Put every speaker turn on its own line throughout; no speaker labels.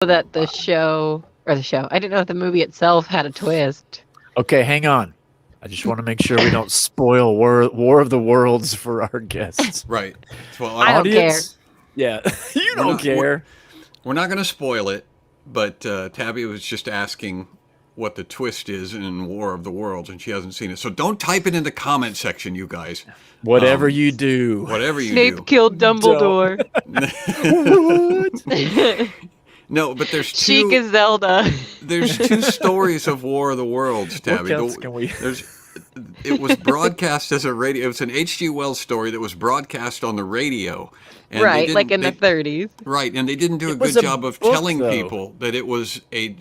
that I didn't know if the movie itself had a twist.
Okay, hang on. I just want to make sure we don't spoil War of the Worlds for our guests.
Right. Well,
I don't care.
Yeah, you don't care.
We're not going to spoil it, but Tabby was just asking what the twist is in War of the Worlds, and she hasn't seen it. So don't type it in the comment section, you guys.
Whatever you do.
Whatever you
Snape
do.
killed Dumbledore.
No, but there's
Sheik is Zelda.
There's two stories of War of the Worlds, Tabby.
What else can we...
It was broadcast as a radio. It was an H.G. Wells story that was broadcast on the radio. And
right, like in the 30s.
Right, and they didn't do a good job of telling people that it was a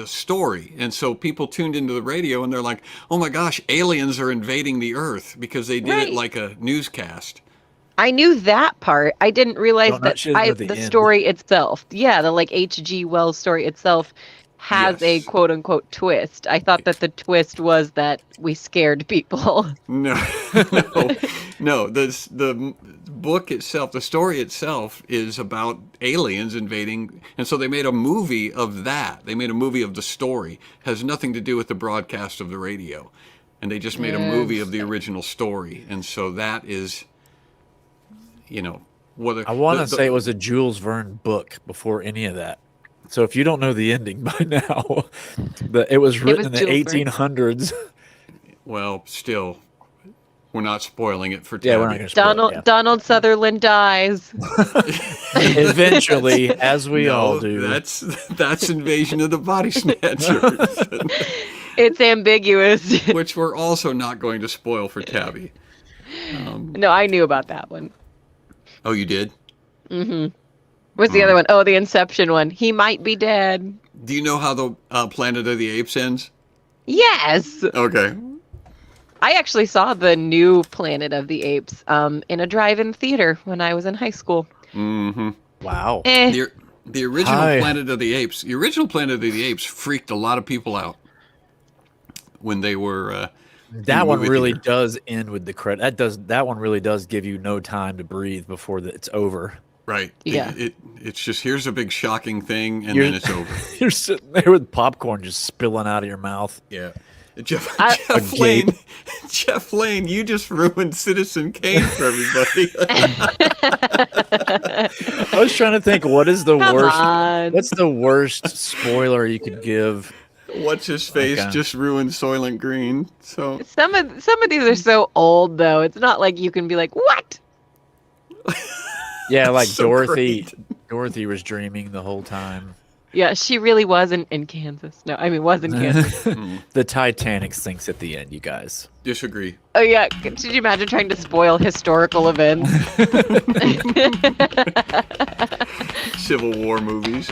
story. And so people tuned into the radio and they're like, oh my gosh, aliens are invading the Earth, because they did it like a newscast.
I knew that part. I didn't realize the story itself. Yeah, the like H.G. Wells story itself has a quote unquote twist. I thought that the twist was that we scared people.
No. The book itself, the story itself, is about aliens invading, and so they made a movie of that. They made a movie of the story. Has nothing to do with the broadcast of the radio, and they just made a movie of the original story. And so that is,
I want to say it was a Jules Verne book before any of that. So if you don't know the ending by now, it was written in the 1800s.
Well, still, we're not spoiling it for Tabby.
Yeah, we're not going to spoil it.
Donald Sutherland dies.
Eventually, as we all do.
That's Invasion of the Body Snatchers.
It's ambiguous.
Which we're also not going to spoil for Tabby.
No, I knew about that one.
Oh, you did?
Mm-hmm. What's the other one? Oh, the Inception one. He might be dead.
Do you know how the Planet of the Apes ends?
Yes.
Okay.
I actually saw the new Planet of the Apes in a drive-in theater when I was in high school.
Mm-hmm.
Wow.
The original Planet of the Apes. The original Planet of the Apes freaked a lot of people out when they were.
That one really does end with the credit. That one really does give you no time to breathe before it's over.
Right.
Yeah.
It's just, here's a big shocking thing, and then it's over.
You're sitting there with popcorn just spilling out of your mouth.
Yeah. Jeff Lane, you just ruined Citizen Kane for everybody.
I was trying to think, what is the worst? What's the worst spoiler you could give?
What's his face just ruined Soylent Green. So
some of these are so old though. It's not like you can be like, what?
Yeah, like
so
Dorothy.
Great.
Dorothy was dreaming the whole time.
Yeah, she really wasn't in Kansas. No, I mean was in Kansas.
The Titanic sinks at the end, you guys.
Disagree.
Oh yeah, could you imagine trying to spoil historical events?
Civil War movies.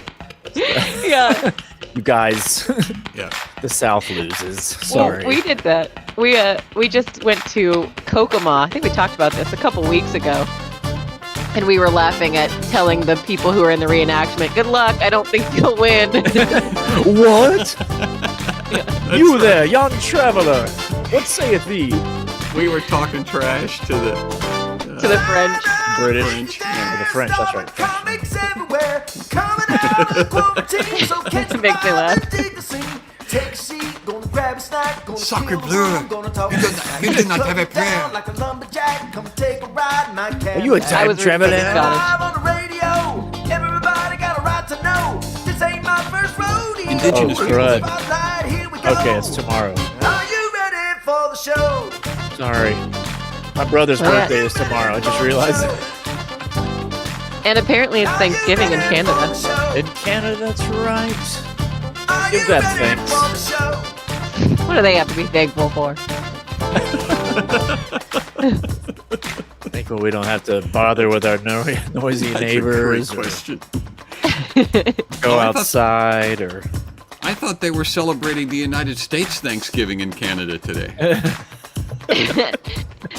Yeah.
You guys.
Yeah.
The South loses. Sorry.
Well, we did that. We just went to Kokomo. I think we talked about this a couple weeks ago. And we were laughing at telling the people who were in the reenactment, good luck, I don't think you'll win.
What? You there, young traveler, what saith thee?
We were talking trash to the
French.
British.
Yeah.
The French, that's right.
It makes me laugh.
Sacre bleu, you do not have a prayer.
Are you a time traveler?
Indigenous people.
Crud. Okay, it's tomorrow.
Are you ready for the show?
Sorry. My brother's birthday is tomorrow. I just realized it.
And apparently it's Thanksgiving in Canada.
In Canada, that's right. Give that thanks.
What do they have to be thankful for?
Thankful we don't have to bother with our noisy neighbors.
That's a great question.
Go outside or...
I thought they were celebrating the United States Thanksgiving in Canada today.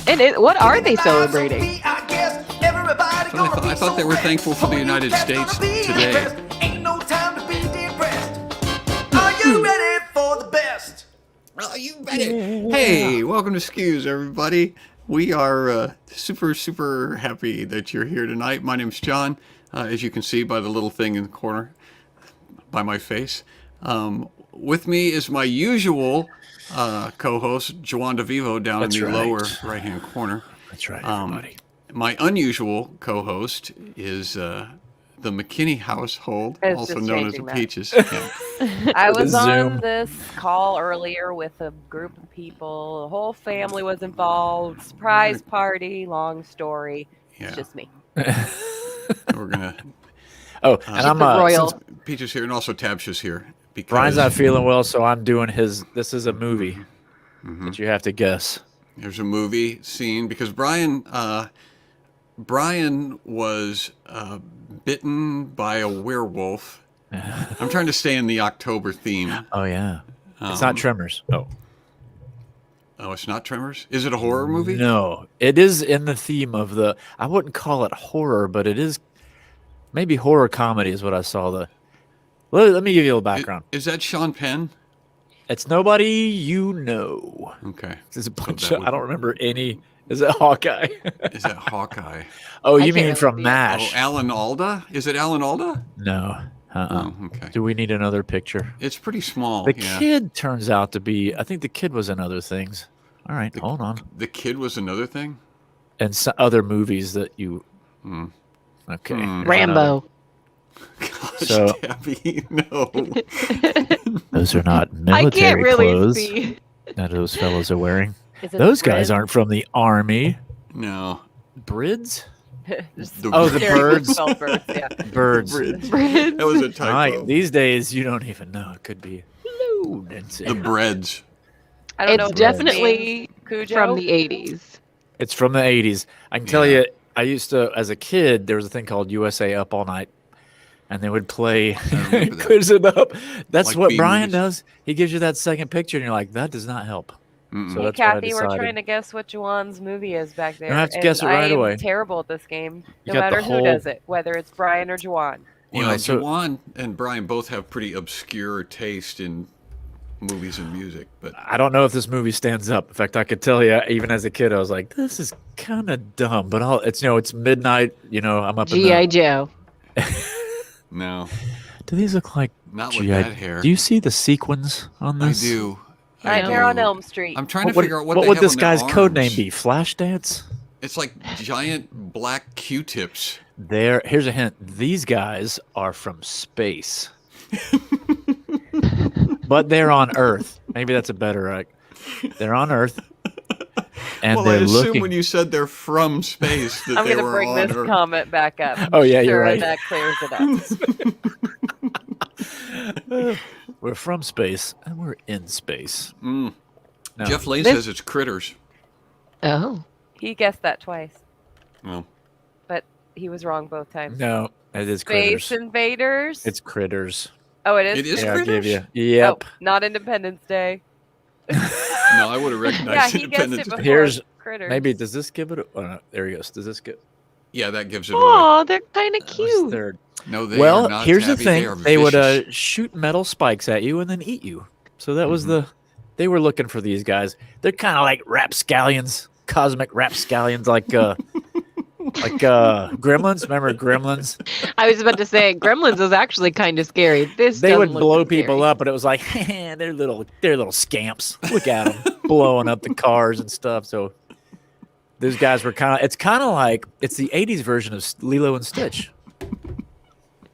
And what are they celebrating?
I thought they were thankful for the United States today.
Ain't no time to be depressed. Are you ready for the best?
Are you ready? Hey, welcome to SQCS, everybody. We are super, super happy that you're here tonight. My name's John. As you can see by the little thing in the corner, by my face. With me is my usual co-host, Juan DeVivo, down in the lower right-hand corner.
That's right, everybody.
My unusual co-host is the McKinney household, also known as the Peaches. Yeah.
I was on this call earlier with a group of people. The whole family was involved. Surprise party, long story.
Yeah.
It's just me.
We're going to...
and I'm
royal.
Peaches here, and also Tabsha's here. Because
Brian's not feeling well, so I'm doing his... This is a movie that you have to guess.
There's a movie scene, because Brian was bitten by a werewolf. I'm trying to stay in the October theme.
Oh, yeah. It's not Tremors. Oh,
it's not Tremors? Is it a horror movie?
No. It is in the theme of the... I wouldn't call it horror, but it is... Maybe horror comedy is what I saw. Let me give you a little background.
Is that Sean Penn?
It's nobody you know.
Okay.
There's a bunch of... I don't remember any... Is it Hawkeye?
Is that Hawkeye?
Oh, you mean from MASH?
Oh, Alan Alda? Is it Alan Alda?
No.
Oh, okay.
Do we need another picture?
It's pretty small.
The kid turns out to be... I think the kid was in other things. All right, hold on.
The kid was another thing?
And some other movies that you... Okay.
Rambo.
Gosh,
So,
Tabby, no.
Those are not
I can't
military
really
clothes
see.
that those fellows are wearing.
Is it
Those
the
guys
Brit?
aren't from the army.
No.
Brids?
The
birds.
Spelled birds, yeah.
Birds.
That was a typo.
Right. These days, you don't even know. It could be lunacy.
The breads.
I don't know.
It's
if this
definitely
means Cujo.
from the 80s.
It's from the 80s. I can tell you, I used to, as a kid, there was a thing called USA Up All Night. And they would play Quiz It Up. That's
Like
what
B
Brian
movies.
does. He gives you that second picture, and you're like, that does not help. So
Hey,
that's what I
Kathy, we're
decided.
trying to guess what Juwan's movie is back there.
You don't have to guess it right away.
I'm terrible at this game,
You
no
got the
matter who
whole-
does it, whether it's Brian or Juwan.
Well,
so-
Juwan and Brian both have pretty obscure taste in movies and music, but
I don't know if this movie stands up. In fact, I could tell you, even as a kid, I was like, this is kind of dumb. But it's midnight. I'm up in
G.I.
the...
Joe.
no.
Do these look like
Not with
G.I.
that hair.
Do you see the sequins on
I
this?
do.
Nightmare on Elm Street.
I'm trying to
What
figure out what
would
they have
this
on their
guy's code name
arms.
be? Flashdance?
It's like giant black Q-tips.
Here's a hint. These guys are from space. But they're on Earth. Maybe that's a better... they're on Earth. And
Well,
they're
I assume
looking...
when you said they're from space that
I'm
they
going to
were
bring
on
this
Earth.
comment back up.
Oh, yeah, you're
Sure,
right.
that clears it up.
We're from space, and we're in space. No.
Jeff Lane says it's Critters.
Oh.
He guessed that twice,
Well,
but he was wrong both times.
No, it is
Space
Critters.
Invaders.
It's Critters.
Oh, it is.
it is
Yeah, I
Critters?
give you. Yep.
Oh, not Independence Day.
No, I would have
Yeah,
recognized
he guessed it
Independence.
before.
Here's-
Critters.
Maybe, does this give it... Oh, no, there he goes. Does this get...
Yeah, that gives it away.
Oh, they're kind of
What's
cute.
third?
No, they
Well,
are not
here's
Tabby.
the thing.
They, are
They would
vicious.
shoot metal spikes at you and then eat you. So that was they were looking for these guys. They're kind of like rapscallions, cosmic rapscallions, like Gremlins. Remember Gremlins?
I was about to say, Gremlins is actually kind of scary. This
They would
doesn't look
blow
scary.
people up, but it was like they're little scamps. Look at them blowing up the cars and stuff. So those guys were it's the '80s version of Lilo and Stitch.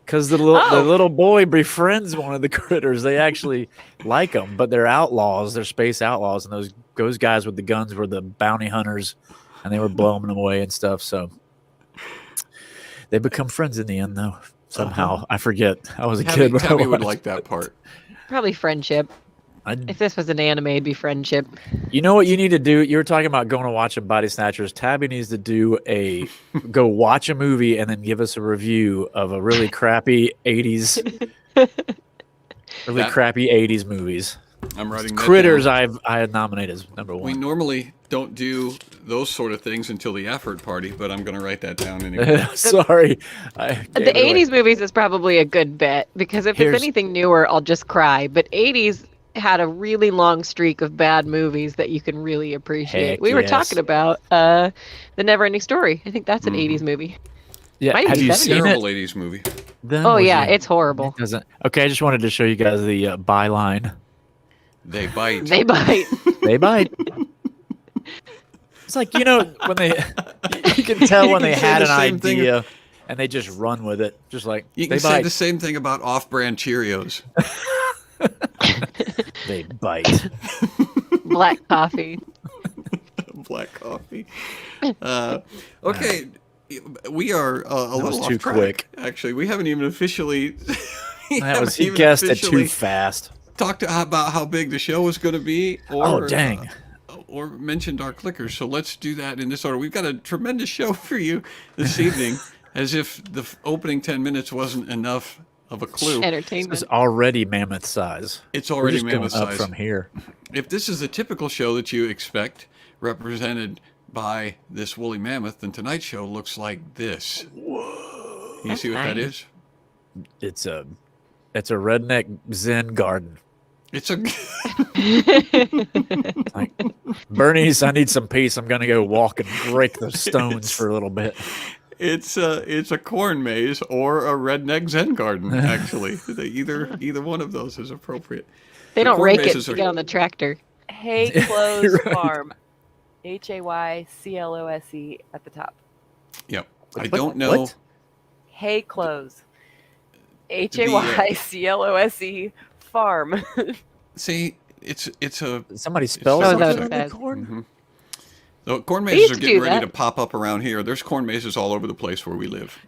Because the little boy befriends one of the critters. They actually like them, but they're outlaws. They're space outlaws, and those guys with the guns were the bounty hunters, and they were blowing them away and stuff. So they become friends in the end, though. Somehow, I forget. I was a kid when I
Tabby would
watched.
like that part.
Probably friendship. If this was an anime, it'd be friendship.
You know what you need to do? You were talking about going to watch Body Snatchers. Tabby needs to go watch a movie and then give us a review of a really crappy 80s, crappy 80s movies.
I'm writing that
Critters.
down.
I had nominated as number
We
one.
normally don't do those sort of things until the effort party, but I'm going to write that down anyway.
Sorry,
The 80s movies is probably a good bet because if
Here's-
it's anything newer, I'll just cry. But 80s had a really long streak of bad movies that you can really appreciate.
Heck
We were
yes.
talking about The Never Ending Story. I think that's an 80s movie.
Yeah,
Might
have
be
you
better.
seen
Terrible
it?
80s movie.
Then
Oh
was
yeah,
it-
it's horrible.
it doesn't. Okay, I just wanted to show you guys the byline.
They bite.
They bite.
They bite. It's like, when they, you can tell when
You
they
can say
had
the
an
same thing-
idea and they just run with it. Just like,
You
they
can say
bite.
the same thing about off-brand Cheerios.
They bite.
Black coffee.
Black coffee. Okay, we are a little
was
off
too
track.
quick.
Actually, we haven't even officially.
He guessed it too fast.
Talked about how big the show was going to be, or
Oh, dang.
Or mentioned our clickers. So let's do that in this order. We've got a tremendous show for you this evening, as if the opening 10 minutes wasn't enough of a clue.
Entertainment.
It's already mammoth size.
It's
We're
already
just going
mammoth
up
size.
from here.
If this is the typical show that you expect, represented by this woolly mammoth, then tonight's show looks like this. Whoa! You see what that
nice.
is?
It's a redneck Zen garden.
It's a.
Like, Bernice, I need some peace. I'm gonna go walk and break the stones for a little bit.
It's a corn maze or a redneck Zen garden. Actually, either one of those is appropriate.
They
The
don't
corn
rake it
mazes
to
are-
get on the tractor.
Hay Close
Right.
Farm. HAYCLOSE at the top.
Yep. I
What?
don't know.
What?
Hay Close. HAYCLOSE Farm.
See, it's a.
Somebody spell
Oh,
something
that
on
was
the corn?
The corn
They
mazes
used
are
to
getting
do
ready
that.
to pop up around here. There's corn mazes all over the place where we live.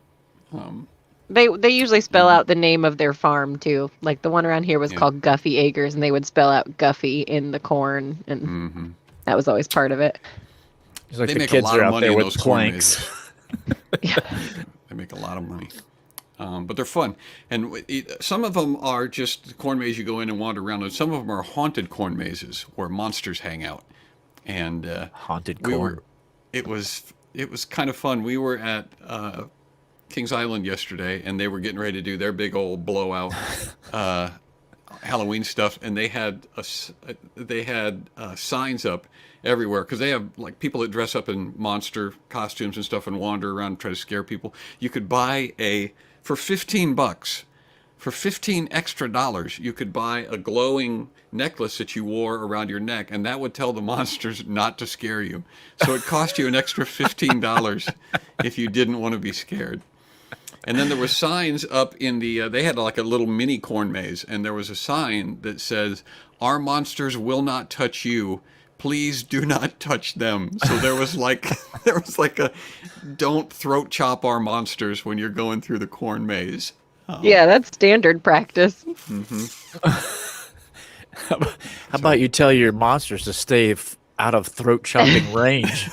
They usually spell out the name of their farm too. Like the one around here was
Yeah.
called Guffey Acres, and they would spell out Guffey in the corn, and that was always part of it.
It's like
They
the
make a
kids
lot
are
of
out
money
there
in
with
those corn
planks.
mazes. They make a lot of money. But they're fun. And some of them are just corn maze you go in and wander around, and some of them are haunted corn mazes where monsters hang out. And
Haunted
we
corn.
were, it was kind of fun. We were at Kings Island yesterday, and they were getting ready to do their big old blowout Halloween stuff, and they had signs up everywhere because they have like people that dress up in monster costumes and stuff and wander around and try to scare people. You could buy for $15. For $15 extra, you could buy a glowing necklace that you wore around your neck, and that would tell the monsters not to scare you. So it cost you an extra $15 if you didn't want to be scared. And then there were signs up in the, they had like a little mini corn maze, and there was a sign that says, "Our monsters will not touch you. Please do not touch them." So there was like a, "Don't throat chop our monsters when you're going through the corn maze."
Yeah, that's standard practice.
How about you tell your monsters to stay out of throat chopping range?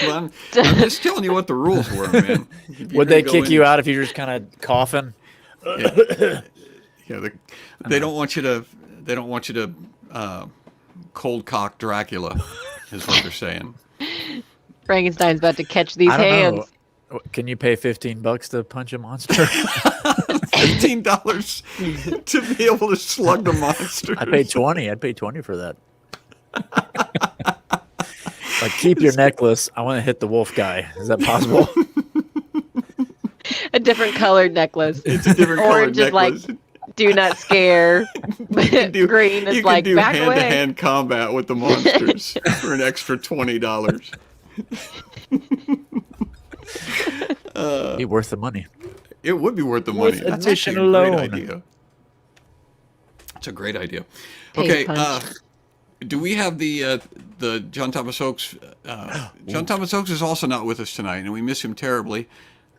I'm just telling you what the rules were, man.
Would they kick you out if you're just kind of coughing?
Yeah, they don't want you to. They don't want you to cold cock Dracula, is what they're saying.
Frankenstein's about to catch these
I don't
hands.
know. Can you pay $15 to punch a monster?
$15 to be able to slug the monsters.
I'd pay 20. I'd pay 20 for that. Like, keep your necklace. I want to hit the wolf guy. Is that possible?
A different colored necklace.
It's a different
Orange
colored
is like,
necklace.
do not scare. Green is
you
like,
can do
back away.
hand-to-hand combat with the monsters for an extra $20.
Be worth the money.
It would be worth the money.
With
That's
admission
actually a great
alone.
idea. It's a great idea.
Paid
Okay,
punch.
do we have the John Thomas Oakes? John Thomas Oakes is also not with us tonight, and we miss him terribly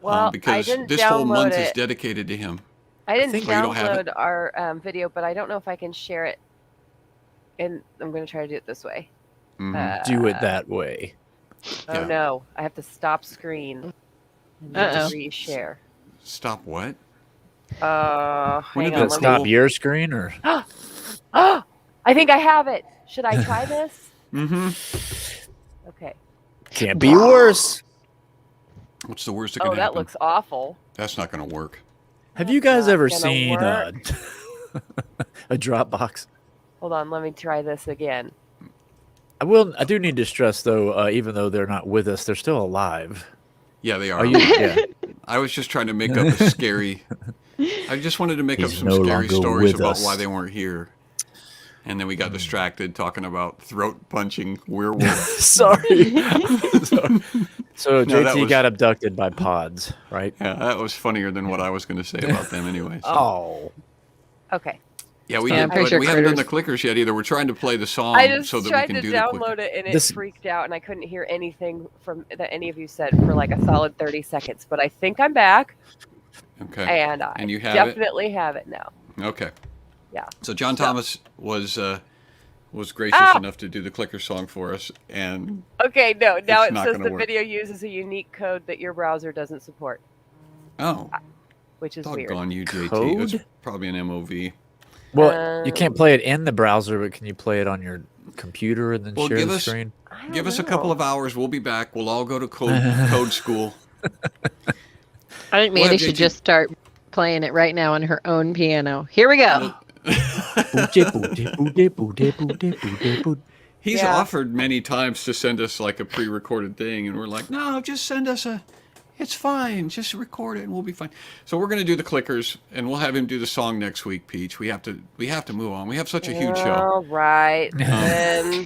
Well, I
because
didn't
this whole month
download
is
it.
dedicated to him.
I didn't
think- Oh, you don't have it?
download our video, but I don't know if I can share it. And I'm going to try to do it this way.
Do it that way.
Oh
Yeah.
no, I have to stop screen and
Uh-oh.
reshare.
Stop what?
Hang on.
did
let
that
me-
Stop
Cool.
your screen or
Oh, I think I have it. Should I try this?
Mm-hmm.
Okay.
can't be worse.
What's the worst that can
Oh,
happen?
that looks awful.
That's not going to work.
Have you
That's
guys
not
ever
gonna
seen
work.
a Dropbox?
Hold on, let me try this again.
I do need to stress though, even though they're not with us, they're still alive.
Yeah, they are.
Are you? Yeah.
I was just trying to make up a scary. I just wanted to make up some scary stories about why they weren't here. And then we got distracted talking about throat-punching werewolves.
Sorry. So JT got abducted by pods, right?
Yeah, that was funnier than what I was going to say about them anyway. So.
Oh.
Okay.
Yeah, we haven't done the clickers yet either. We're trying to play the song so that we can do the clickers.
I just tried to download it, and it freaked out, and I couldn't hear anything that any of you said for like a solid 30 seconds. But I think I'm back.
Okay.
And
you have
definitely have it now.
Okay.
Yeah.
So John Thomas was gracious enough to do the clicker song for us, and
okay, now it says the video uses a unique code that your browser doesn't support.
Oh,
which is weird.
Doggone you, JT. It's probably an MOV.
Well, you can't play it in the browser, but can you play it on your computer and then share the screen?
Give us a couple of hours. We'll be back. We'll all go to code school.
I think Mandy should just start playing it right now on her own piano. Here we go.
He's offered many times to send us like a pre-recorded thing, and we're like, no, just send us it's fine, just record it and we'll be fine. So we're going to do the clickers, and we'll have him do the song next week, Peach. We have to move on. We have such a huge show.
All right. Then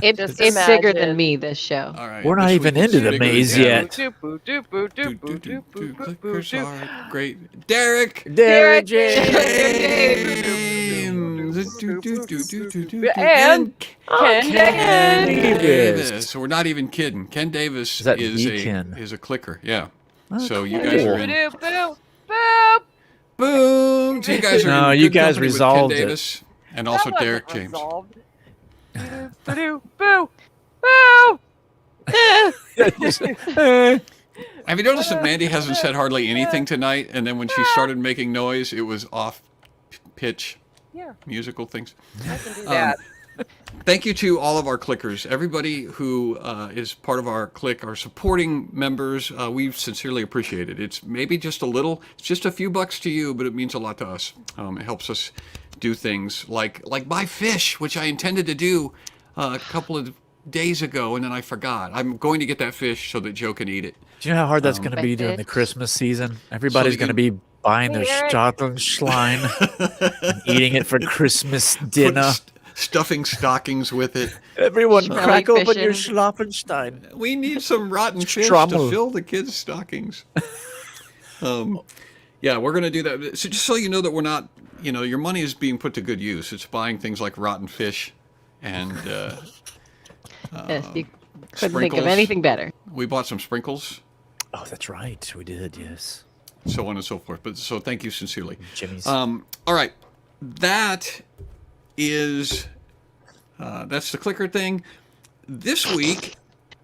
it's bigger than me, this show.
All right.
We're not even into the maze yet.
Clickers are great. Derek
and Ken
Davis. So we're not even kidding. Ken Davis is a clicker. Yeah. So you guys are in. Boom. So you guys are in
you
good
guys
company
resolved
with Ken Davis and also Derek James. Have you noticed that Mandy hasn't said hardly anything tonight, and then when she started making noise, it was off pitch?
Yeah.
Musical things.
I can do that.
Thank you to all of our clickers. Everybody who is part of our click, our supporting members, we sincerely appreciate it. It's maybe just a little, it's just a few bucks to you, but it means a lot to us. It helps us do things like buy fish, which I intended to do a couple of days ago, and then I forgot. I'm going to get that fish so that Joe can eat it.
Do you know how hard that's going to be during the Christmas season? Everybody's going to be buying their Stockenschlein and eating it for Christmas dinner.
Stuffing stockings with it.
Everyone crack open your Schlafenstein.
We need some rotten fish to fill the kids' stockings. Yeah, we're going to do that. So just so you know that we're not, your money is being put to good use. It's buying things like rotten fish and
yes, you couldn't think of anything better.
We bought some sprinkles.
Oh, that's right. We did, yes.
So on and so forth. But so thank you sincerely.
Jimmy's.
All right. That is that's the clicker thing. This week,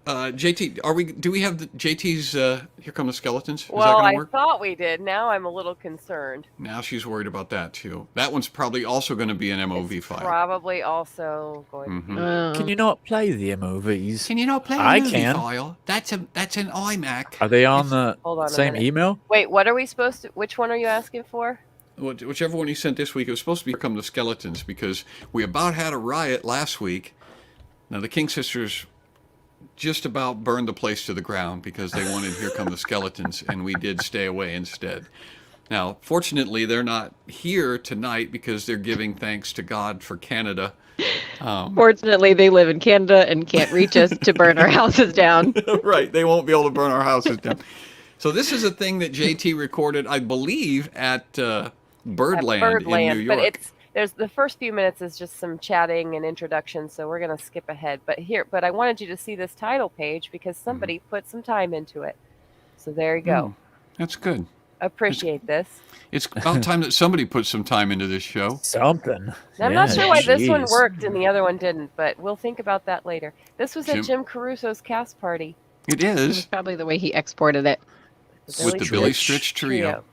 JT, do we have the JT's Here Come the Skeletons? Is that gonna work?
I thought we did. Now I'm a little concerned.
Now she's worried about that too. That one's probably also going to be an MOV file.
Probably also going to be.
Can you not play the MOVs?
Can you not play a movie file? That's an iMac.
Are they on the same email?
Wait, what are we supposed to? Which one are you asking for?
Whichever one he sent this week, it was supposed to be Here Come the Skeletons, because we about had a riot last week. Now, the King Sisters just about burned the place to the ground because they wanted Here Come the Skeletons, and we did stay away instead. Now, fortunately, they're not here tonight because they're giving thanks to God for Canada.
Fortunately, they live in Canada and can't reach us to burn our houses down.
Right, they won't be able to burn our houses down. So this is a thing that JT recorded, I believe, at Birdland in New York.
But there's the first few minutes is just some chatting and introduction, so we're gonna skip ahead. But I wanted you to see this title page because somebody put some time into it. So there you go.
That's good.
Appreciate this.
It's about time that somebody put some time into this show.
Something.
I'm not sure why this one worked and the other one didn't, but we'll think about that later. This was at Jim Caruso's cast party.
It is.
Probably the way he exported it.
With the Billy Stritch Trio.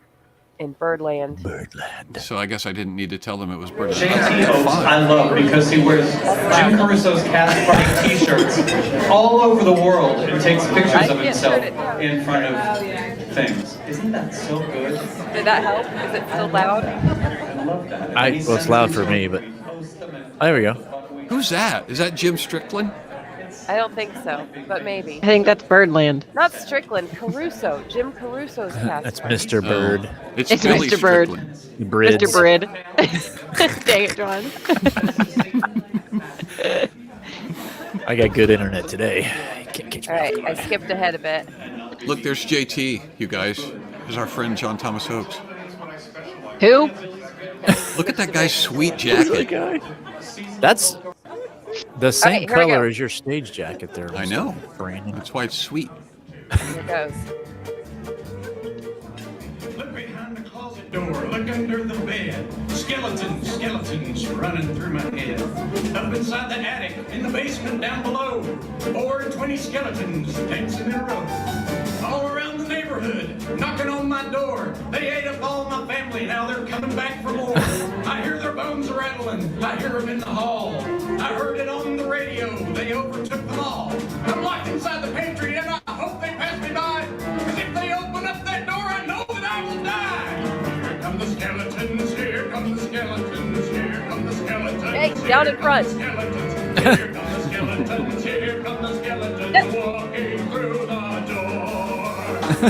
In Birdland.
So I guess I didn't need to tell them it was Birdland.
JT hosts I love because he wears Jim Caruso's cast party t-shirts all over the world and takes pictures of himself in front of things. Isn't that so good?
Did that help? Is it still loud?
I love that.
Well, it's loud for me, but there we go.
Who's that? Is that Jim Strickland?
I don't think so, but maybe.
I think that's Birdland.
Not Strickland, Caruso. Jim Caruso's cast.
That's Mr. Bird.
It's
It's
Billy
Mr. Bird.
Strickland.
Brids.
Mr. Brid. Dang it, John.
I got good internet today. Can't catch me
All
off
right, I
guard.
skipped ahead a bit.
Look, there's JT, you guys. There's our friend John Thomas Oakes.
Who?
Look at that guy's sweet jacket.
That's the same
right, here we go.
color as your stage jacket there.
I
Mr.
know.
Brandon.
That's why it's sweet.
Here it goes.
Look behind the closet door, look under the bed. Skeletons running through my head. Up inside the attic, in the basement down below. 420 skeletons dancing in a row. All around the neighborhood, knocking on my door. They ate up all my family, now they're coming back for more. I hear their bones rattling, I hear them in the hall. I heard it on the radio, they overtook them all. I'm locked inside the pantry and I hope they pass me by. Cause if they open up that door, I know that I will die. Here come the skeletons, here come the skeletons, here come the skeletons.
Hey, down in front.
Here come the skeletons, here come the skeletons, walking through the door. I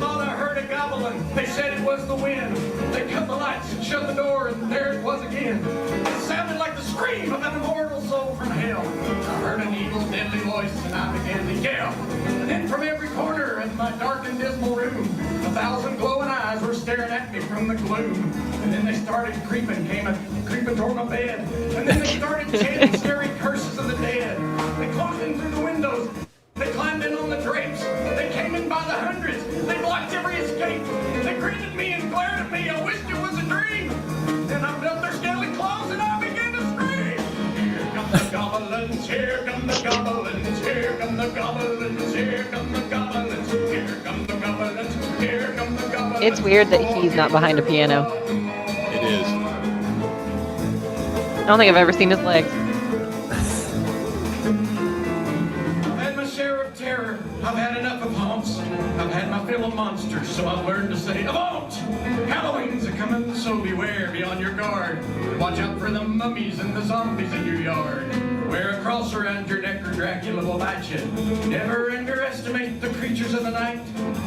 thought I heard a gobbling. They said it was the wind. They cut the lights and shut the door, and there it was again. It sounded like the scream of an immortal soul from hell. I heard an evil, deadly voice, and I began to yell. And then from every corner in my dark and dismal room, 1,000 glowing eyes were staring at me from the gloom. And then they started creeping toward my bed. And then they started chanting scary curses of the dead. They closed in through the windows. They climbed in on the drapes. They came in by the hundreds. They blocked every escape. They grinned at me and glared at me. I wished it was a dream. Then I felt their scaly claws and I began to scream. Here come the goblins. Here come the goblins. Here come the goblins. Here come the goblins. Here come the goblins. Here come the goblins.
It's weird that he's not behind a piano.
It is.
I don't think I've ever seen his legs.
I've had my share of terror. I've had enough of haunts. I've had my fill of monsters, so I've learned to say, avaunt! Halloween's a coming, so beware, be on your guard. Watch out for the mummies and the zombies in your yard. Wear a cross around your neck or Dracula will bite you. Never underestimate the creatures of the night.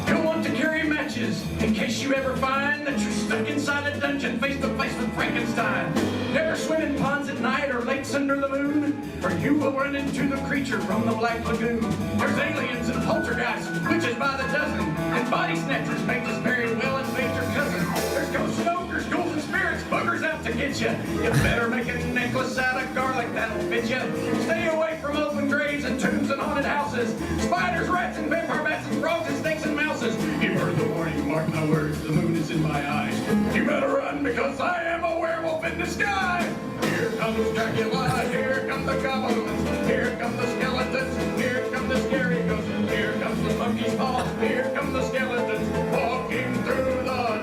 You'll want to carry matches in case you ever find that you're stuck inside a dungeon face to face with Frankenstein. Never swim in ponds at night or lakes under the moon, or you will run into the creature from the Black Lagoon. There's aliens and poltergeists, witches by the dozen, and body snatchers make us very well invade your cousin. There's ghosts and ogres, ghouls and spirits, buggers out to get you. You better make a necklace out of garlic that'll fit you. Stay away from open graves and tombs and haunted houses. Spiders, rats, and vampire bats and frogs and snakes and mouses. You've heard the warning, mark my words, the moon is in my eyes. You better run because I am a werewolf in the sky. Here comes Dracula, here come the goblins, here come the skeletons, here come the scary ghosts, here comes the monkey's paw, here come the skeletons, walking through the door.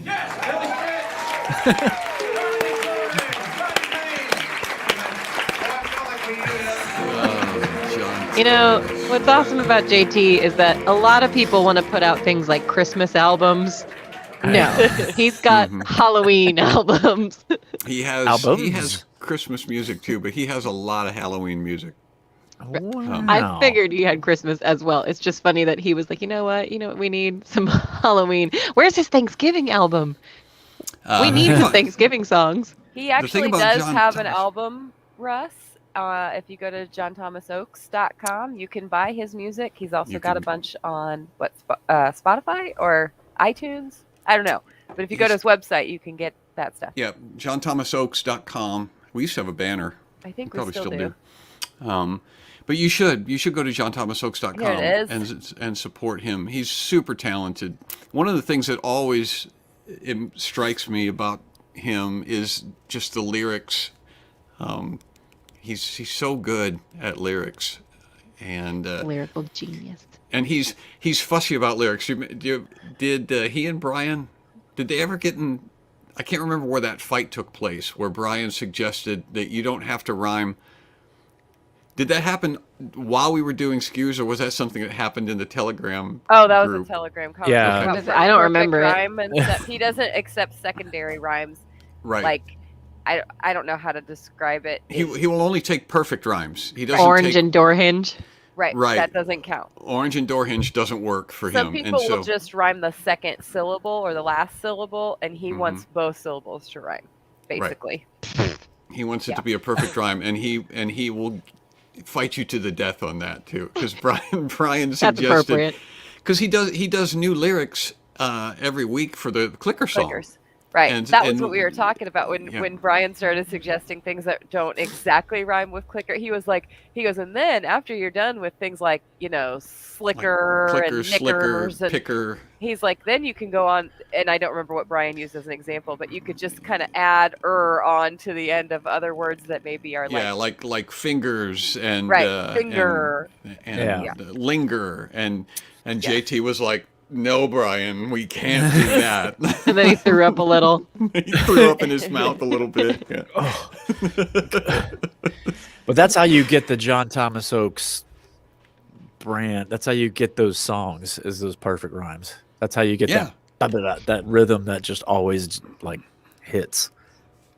Yes, Billy Fritz!
You know, what's awesome about JT is that a lot of people want to put out things like Christmas albums. No, he's got Halloween albums.
He has Christmas music too, but he has a lot of Halloween music.
Wow.
I figured he had Christmas as well. It's just funny that he was like, you know what, we need some Halloween. Where's his Thanksgiving album? We need some Thanksgiving songs.
He actually does have an album, Russ. If you go to johnthomasoakes.com, you can buy his music. He's also got a bunch on Spotify or iTunes. I don't know. But if you go to his website, you can get that stuff.
Yeah, johnthomasoakes.com. We used to have a banner.
I think we still do.
But you should go to johnthomasoakes.com
There it is.
and support him. He's super talented. One of the things that always strikes me about him is just the lyrics. He's so good at lyrics, and
Lyrical genius.
And he's fussy about lyrics. Did he and Brian, did they ever get in? I can't remember where that fight took place, where Brian suggested that you don't have to rhyme Did that happen while we were doing SKUs, or was that something that happened in the Telegram?
Oh, that was
group?
a Telegram conversation.
Yeah.
about
I don't
perfect
remember it.
rhyme and stuff. He doesn't accept secondary rhymes.
Right.
Like, I don't know how to describe it.
He will only take perfect rhymes. He doesn't
Orange
take,
and door hinge.
Right. That doesn't count.
Orange and door hinge doesn't work for him.
Some people will just rhyme the second syllable or the last syllable, and he wants both syllables to rhyme, basically.
Right. He wants it to be a perfect rhyme, and he will fight you to the death on that too. Because Brian suggested, because he does new lyrics every week for the Clicker song.
Clickers. Right. And that was what we were talking about when Brian started suggesting things that don't exactly rhyme with Clicker. He goes, and then after you're done with things like, slicker
like
and
slicker,
knickers and
picker.
He's like, then you can go on, and I don't remember what Brian used as an example, but you could just kind of add on to the end of other words that maybe are
like fingers and
finger
and linger and JT was like, no, Brian, we can't do that.
And then he threw up a little.
He threw up in his mouth a little bit. Yeah.
Oh. But that's how you get the John Thomas Oakes brand. That's how you get those songs, is those perfect rhymes. That's how you get that rhythm that just always like hits.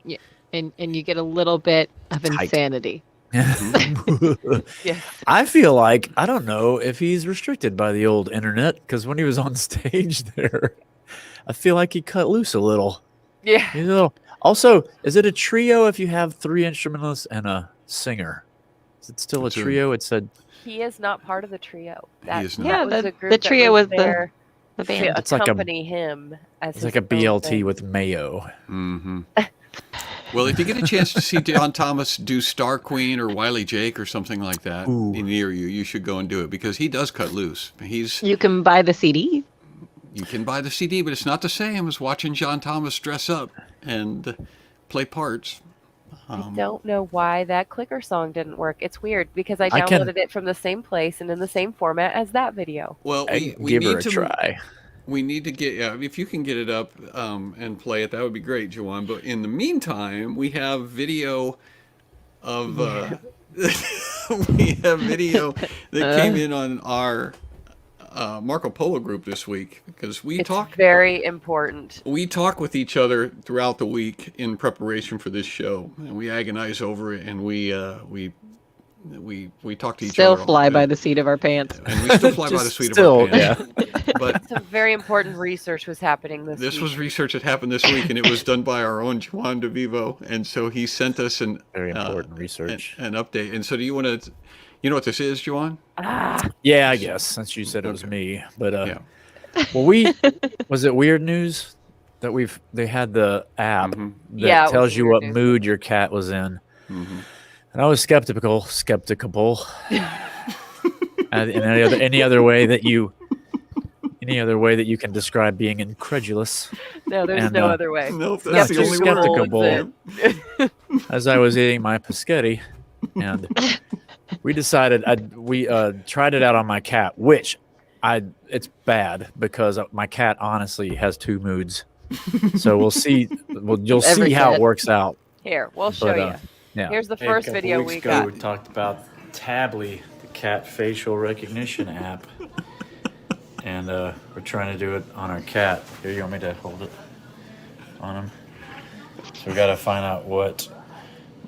Yeah, and you get a little bit of insanity.
Yeah. I feel like, I don't know if he's restricted by the old internet, because when he was on stage there, I feel like he cut loose a little.
Yeah.
Also, is it a trio if you have 3 instrumentalists and a singer? Is it still a trio? It said
he is not part of the trio.
He is not.
Yeah,
was a group
the trio was
there
the band.
to accompany him as
it's like a BLT with mayo.
Mm-hmm. Well, if you get a chance to see John Thomas do Star Queen or Wiley Jake or something like that near you, you should go and do it, because he does cut loose.
You can buy the CD.
You can buy the CD, but it's not the same as watching John Thomas dress up and play parts.
I don't know why that Clicker song didn't work. It's weird, because I downloaded it from the same place and in the same format as that video.
Well, we
give
need
her a try.
We need to get, if you can get it up and play it, that would be great, Juan. But in the meantime, we have video of that came in on our Marco Polo group this week, because it's
very important.
We talk with each other throughout the week in preparation for this show, and we agonize over it, and we talk to each other.
Still fly by the seat of our pants.
And we still fly by the seat of our pants.
Yeah.
But
some very important research was happening this week.
This was research that happened this week, and it was done by our own Juan DeVivo. And so he sent us very important research, an update. And so do you want to, you know what this is, Juan?
Yeah, I guess, since you said it was me. But well, was it Weird News that they had the app that tells you what mood your cat was in? Mm-hmm. And I was skeptical. And any other way that you can describe being incredulous.
No, there's no other way.
No, that's the only
skeptical. As I was eating my paschetti, and we decided we tried it out on my cat, which it's bad, because my cat honestly has 2 moods. So we'll see. You'll see how it works out.
Here, we'll show you.
Yeah.
Here's the first video we got.
We talked about Tably, the cat facial recognition app, and we're trying to do it on our cat. Here, you want me to hold it on him? So we got to find out what.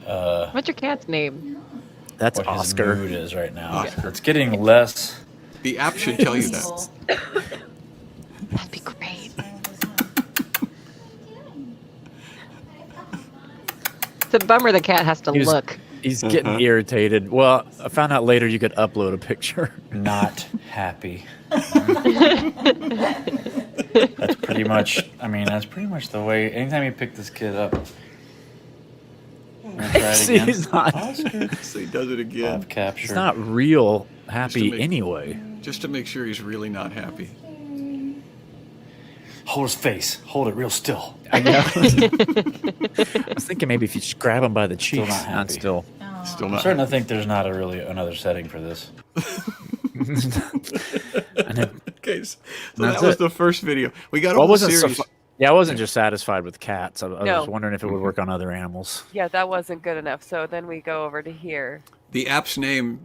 What's your cat's name?
That's what Oscar. His mood is right now. Oscar. It's getting less.
The app should tell you that.
That'd be great. It's a bummer the cat has to look.
He's getting irritated. Well, I found out later you could upload a picture. Not happy. That's pretty much the way. Anytime you pick this kid up. Try it again.
He's not. So he does it again.
Capture. He's not real happy anyway.
Just to make sure he's really not happy.
Hold his face. Hold it real still. I know. I was thinking maybe if you just grab him by the cheeks. Still not
Still not.
I'm starting to think there's not another setting for this.
Okay, so that was the first video. We got a whole series.
I wasn't just satisfied with cats. I was wondering if it would work on other animals.
Yeah, that wasn't good enough. So then we go over to here.
The app's name,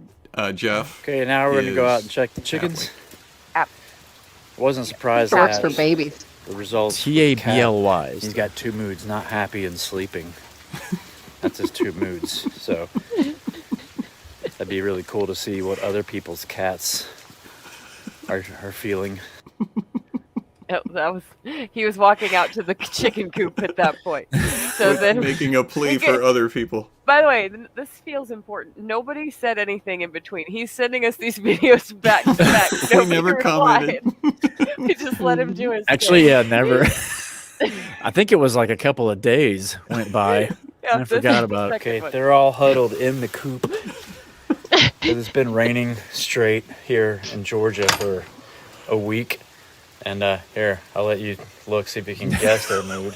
Jeff.
Okay, now we're going to go out and check the chickens.
App.
Wasn't surprised
It works
at
for babies.
the results.
TABLY.
He's got 2 moods, not happy and sleeping. That's his 2 moods. So that'd be really cool to see what other people's cats are feeling.
He was walking out to the chicken coop at that point. So then
Making a plea for other people.
By the way, this feels important. Nobody said anything in between. He's sending us these videos back to back.
We never commented.
We just let him do his
Actually,
thing.
yeah, never. I think it was like a couple of days went by.
Yeah,
and I forgot about it. Okay, they're all huddled in the coop. It's been raining straight here in Georgia for a week. And here, I'll let you look, see if you can guess their mood.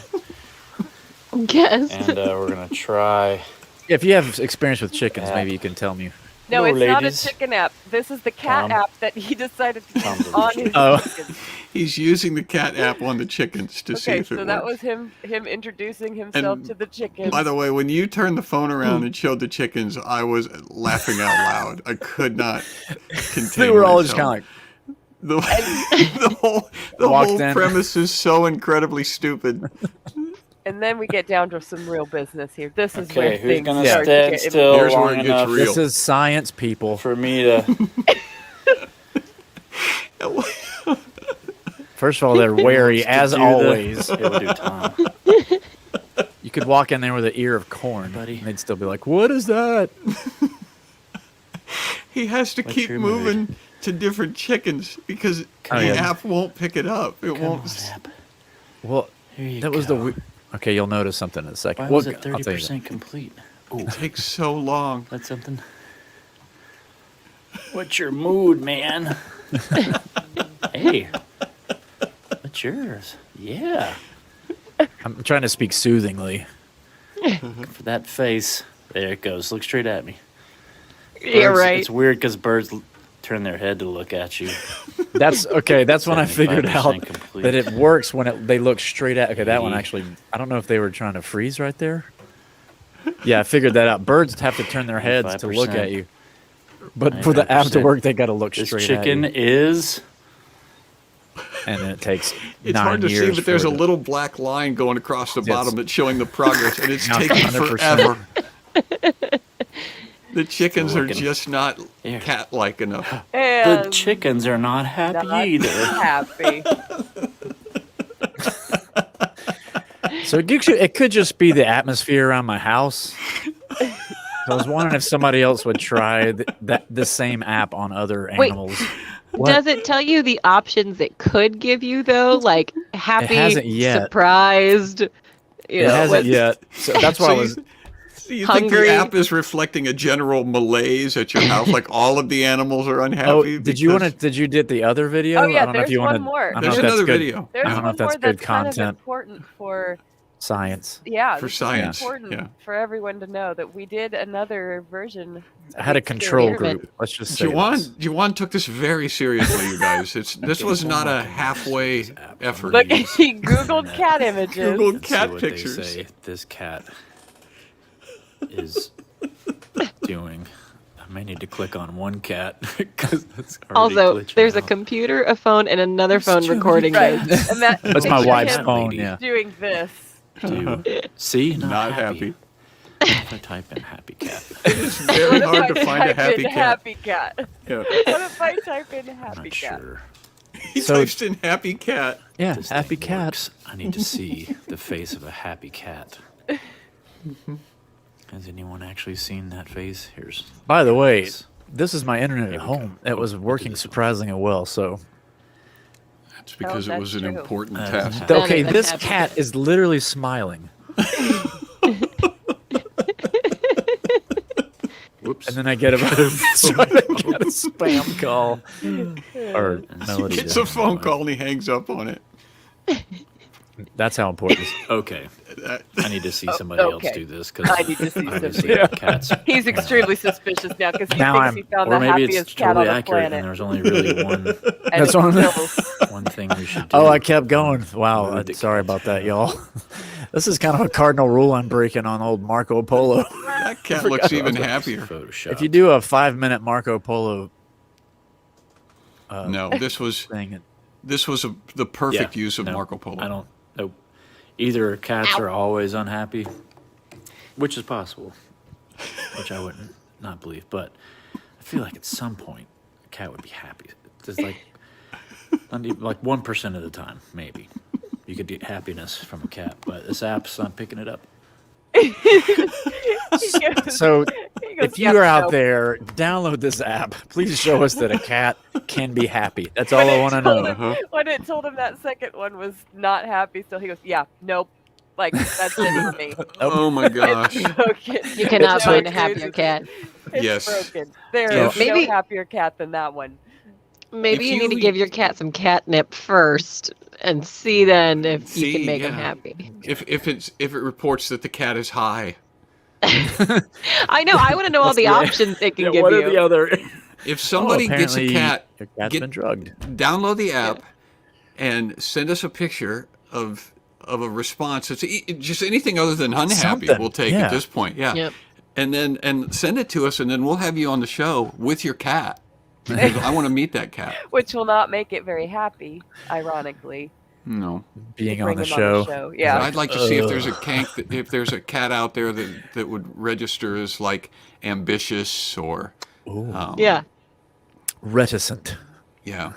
Guess.
And we're going to try.
If you have experience with chickens, maybe you can tell me.
No,
Hello,
it's not a
ladies.
chicken app. This is the cat app that he decided to
Tom
use on his
Oh.
chickens.
He's using the cat app on the chickens to see
Okay,
if it
so that
works.
was him introducing himself to the chickens.
By the way, when you turned the phone around and showed the chickens, I was laughing out loud. I could not contain
They were all just
myself.
kind of like,
The whole
Walked in.
premise is so incredibly stupid.
And then we get down to some real business here. This is
Okay,
where
who's
things
going to
start to
stand
get
still
Here's where
long
it gets
enough
real.
this is science, people.
for me to...
First of all, they're wary, as always.
Here, we'll do Tom.
You could walk in there with an ear of corn,
Buddy.
and they'd still be like, what is that?
He has to
What's
keep
your mood?
moving to different chickens because
Oh,
the
yeah.
app won't pick it up. It
Come
won't.
on, App.
Well,
Here you
that was
go.
Okay, you'll notice something in a second.
Why
Well,
was it
I'll tell you that.
30% complete? Oh,
It takes so long.
that's something. What's your mood, man? Hey, what's yours? Yeah,
I'm trying to speak soothingly.
for that face. There it goes. Look straight at me.
Yeah,
Birds-
right.
It's weird because birds turn their head to look at you.
That's okay. That's when I figured
75%
out
complete.
that it works when they look straight at. Okay, that one
Yeah.
actually. I don't know if they were trying to freeze right there. Yeah, I figured that out. Birds have to turn their heads to look
5%.
at you, but for the app to
95%.
work, they got to look
This
straight
chicken
at you.
is...
And then it takes
It's
9
hard to
years
see, but there's
for
a
it to-
little black line going across the
Yes.
bottom that's showing the progress, and it's
Now
taking
100%.
forever. The chickens
Still
are
looking.
just not
Here.
cat-like enough.
The
And
chickens are not happy
not
either.
happy.
So it could just be the atmosphere around my house. I was wondering if somebody else would try the same app on other
Wait.
animals.
Does it tell you the options it could give you though? Like happy,
hasn't yet.
surprised. You
It
know,
hasn't
what-
yet. So that's why I was.
So you think
Hungry.
the app is reflecting a general malaise at your house, like all of the animals are unhappy?
Oh, did you want to?
because-
Did you get the other video?
Oh, yeah,
I don't know if
there's
you
one
want
more.
I don't
There's
know if that's
another
good
video.
There's
I don't know
one
if that's
more
good
that's kind of
content.
important for
Science.
yeah
For
this is
science,
important
yeah.
for everyone to know that we did another version.
I had a control
experiment.
group. Let's just say this.
Juan took this very seriously, you guys. This was not a halfway effort.
Look, he Googled cat images.
Googled
Let's see
cat
what they
pictures.
say this cat is doing. I may need to click on one cat because it's already
Also,
glitching
there's a
out.
computer, a phone, and another phone
too many
recording
Right.
this.
And that,
That's my
picture
wife's
him
phone.
lady.
Yeah.
doing this.
See,
Not happy.
If I type in happy cat,
It's very hard to find a happy cat.
Happy cat.
Yeah.
What if I type in
I'm
happy
not
cat?
sure.
He
So-
types in happy cat.
Yeah,
This
happy
thing
cat.
works. I need to see the face of a happy cat. Has anyone actually seen that face? Here's.
By the way, this is my internet at
Here we
home.
go.
It was working surprisingly well. So
That's because it was an
that's true.
important
That's
task.
happy.
okay,
That's
this
happy
cat
cat.
is literally smiling.
Whoops.
And then I get a spam call or melody.
It's a phone call and he hangs up on it.
That's how important. This
Okay,
That-
I need to see somebody else
okay.
do this because
I need to see
obviously
somebody.
cats.
He's extremely suspicious now because he
Now
thinks
I'm-
he found
Or
the
maybe it's
happiest cat on
totally
the
accurate, and
planet.
there's only really one.
And
That's
it's
what I'm-
still
one thing we should do.
Oh, I kept going. Wow. Sorry about that, y'all. This is kind of a cardinal rule I'm breaking on old Marco Polo.
That cat looks even happier.
Photoshop.
If you do a 5-minute Marco Polo,
No, this was
thing,
the perfect
Yeah,
use of
no,
Marco Polo.
I don't. Nope. Either cats are always unhappy, which is possible, which I wouldn't not believe, but I feel like at some point a cat would be happy. Just like 1% of the time, maybe you could get happiness from a cat, but this app's not picking it up. So if you are out there, download this app. Please show us that a cat can be happy. That's all I want to know.
When it told him that second one was not happy, still he goes, "Yeah, nope." Like that's it for me.
Oh my gosh.
It's broken.
You cannot find a happier cat.
It's
Yes.
broken. There is
Maybe-
no happier cat than that one.
Maybe
If
you need to
you-
give your cat some catnip first and see then if you
See,
can make him
yeah.
happy.
If it reports that the cat is high,
I know. I want to know all the options it can give
what
you.
are the other?
if somebody gets a
apparently
cat,
Your cat's
get-
been drugged.
download the app and send us a picture of a response. It's just anything other than unhappy
Something,
we'll take
yeah.
at this point. Yeah.
Yep.
And send it to us, and then we'll have you on the show with your cat. Because I want to meet that cat.
Which will not make it very happy, ironically.
No.
Being
Bring
on the
him
show.
Yeah.
I'd like to see if there's if there's a cat out there that would register as like ambitious or
Yeah.
Reticent.
yeah.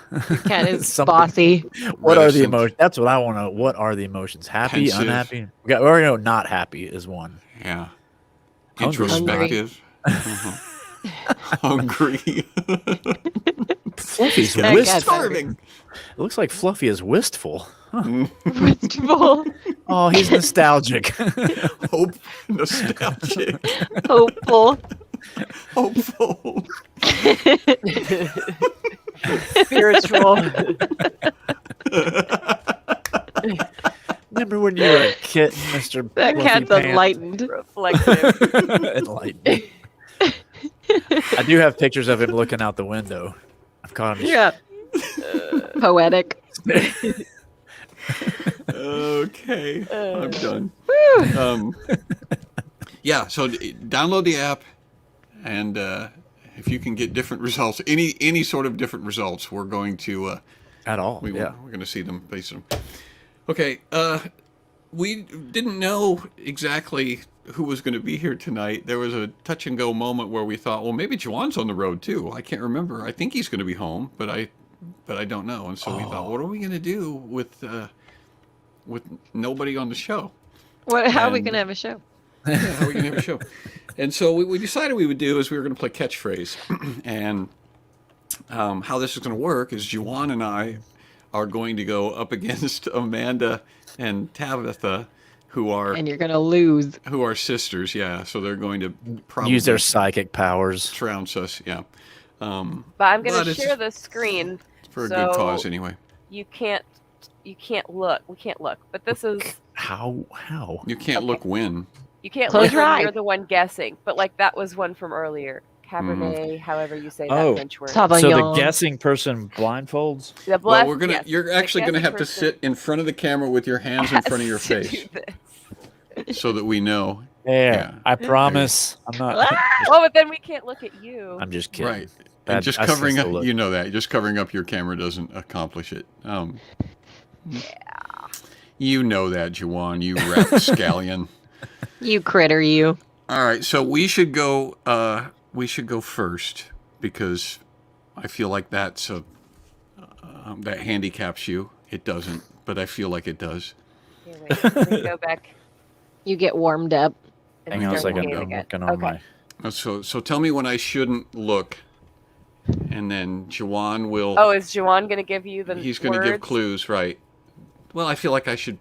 Cat is
Something.
bossy.
What are the
Reticent.
emotions? That's what I want to know. What are the emotions? Happy,
Pensive.
unhappy? We already know not happy is one.
Yeah.
Hungry.
Introspective. Hungry.
Fluffy's
That
wistful.
cat's
Starving.
It looks like Fluffy is wistful.
Wistful,
Oh, he's nostalgic.
Hope. Nostalgic.
hopeful,
Hopeful.
Spiritual.
Remember when you were a kitten, Mr.
that
Fluffy
cat's
Pants?
enlightened.
Reflective.
Enlightened. I do have pictures of him looking out the window. I've caught him.
Yeah. Poetic.
Okay. I'm done. Yeah, so download the app, and if you can get different results, any sort of different results, we're going to
At all.
we're
Yeah.
going to see them, base them. Okay, we didn't know exactly who was going to be here tonight. There was a touch and go moment where we thought, well, maybe Juan's on the road too. I can't remember. I think he's going to be home, but I don't know. And so we thought, what are we going to do with nobody on the show?
How are we
And-
going to have a show?
Yeah, how are we going to have a show? And so what we decided we would do is we were going to play Catchphrase. And how this is going to work is Juan and I are going to go up against Amanda and Tabitha, who are
And you're going to lose.
sisters. Yeah, so they're going to probably
Use their psychic powers.
trounce us. Yeah,
But I'm
But
going to
it's-
share the screen.
for a good cause anyway.
You can't look. We can't look. But this is
How?
You can't look when.
you can't
Close
look
your
when
eyes.
you're the one guessing. But like that was one from earlier. Cabernet, however you say that
Oh.
French word.
So the
Sauvignon.
guessing person blindfolds?
The
Well,
blessed-
we're gonna.
yes,
You're actually gonna
guessing
have to
person
sit in front of the camera with your hands in front of your
has to
face,
do this.
so that we know.
There.
Yeah.
I promise. I'm not.
Oh, but then we can't look at you.
I'm just kidding.
Right.
Bad-
And just
I
covering
sense
up,
the look.
you know that. Just covering up your camera doesn't accomplish it. You know that, Juwan, you rapscallion.
You critter, you.
All right, so we should go first because I feel like that's that handicaps you. It doesn't, but I feel like it does.
Here, wait, let me go back.
You get warmed up.
and
Hang on a
start
second.
looking
I'm
again.
working on
Okay.
my.
So tell me when I shouldn't look, and then Juwan will.
Oh, is Juwan going to give you the
He's going to give
words?
clues, right? Well, I feel like I should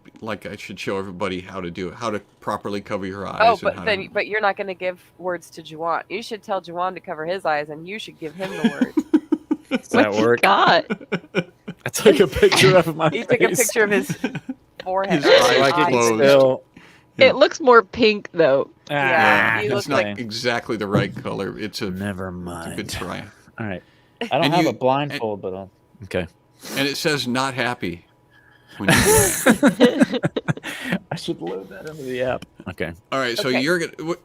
show everybody how to do it, how to properly cover your eyes.
Oh,
and
but
how
then,
to,
but you're not going to give words to Juwan. You should tell Juwan to cover his eyes, and you should give him the words.
Does that work?
God.
I took a picture of my
He
face.
took a picture of his forehead.
His
or
eyes
Like it's
closed.
still.
It looks more pink, though.
Yeah,
Ah,
you
it's
look
not
like-
exactly the right color. It's a
Never
good
mind.
try.
All right. I don't
And
have
you-
a blindfold, but I'll. Okay.
And it says not happy. When you do that.
I should load that into the app. Okay.
All right, so you're gonna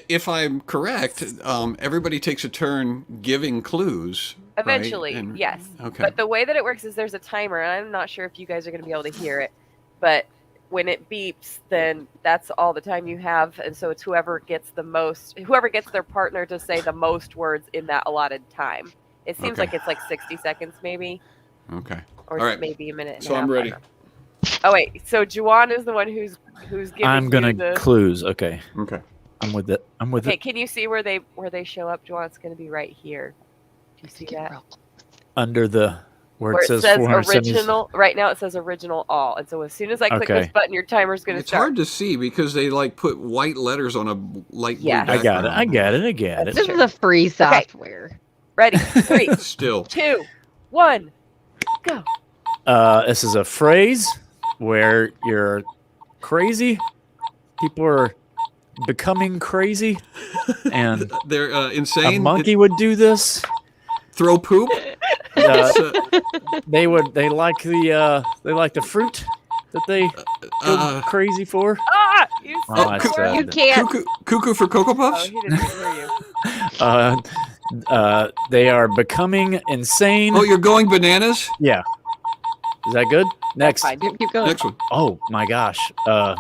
if I'm correct, everybody takes a turn giving clues.
Eventually,
right?
yes.
Okay.
But the way that it works is there's a timer, and I'm not sure if you guys are going to be able to hear it, but when it beeps, then that's all the time you have, and so it's whoever gets their partner to say the most words in that allotted time. It seems like it's like 60 seconds, maybe.
Okay.
Or
all right.
maybe a minute.
So I'm ready.
Oh wait, so Juan is the one who's giving.
I'm gonna clues. Okay.
Okay.
I'm with it.
Okay, can you see where they show up, Juan? It's gonna be right here. Do you see that?
Under the where it says
original. Right now it says original all, and so as soon as I click this button, your timer's gonna start.
It's hard to see because they like put white letters on a light blue
Yeah.
background.
I got it.
This is a free software.
Ready? 3,
Still.
2, 1, go.
This is a phrase where you're crazy. People are becoming crazy, and
they're insane.
A monkey would do this.
Throw poop.
They like the fruit that they go crazy for.
Ah, you
you can't.
Cuckoo for Cocoa Puffs.
Oh, he didn't hear you.
They are becoming insane.
Oh, you're going bananas?
Yeah. Is that good? Next.
Fine. Keep going.
Next one.
Oh my gosh. I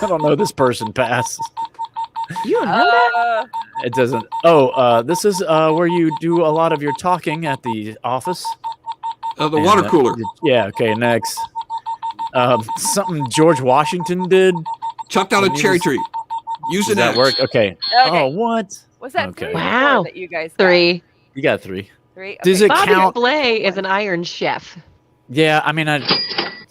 don't know this person. Pass.
You don't know that?
It doesn't. Oh, this is where you do a lot of your talking at the office.
The water cooler.
Yeah. Okay. Next. Something George Washington did.
Chucked out a cherry tree. Use
Does that work? Okay. Oh, what?
Was that
Okay.
3 or
Wow.
4 that you guys got?
3.
You got 3.
3. Okay.
Does it
Bobby
count?
Flay is an Iron Chef.
Yeah. I mean, it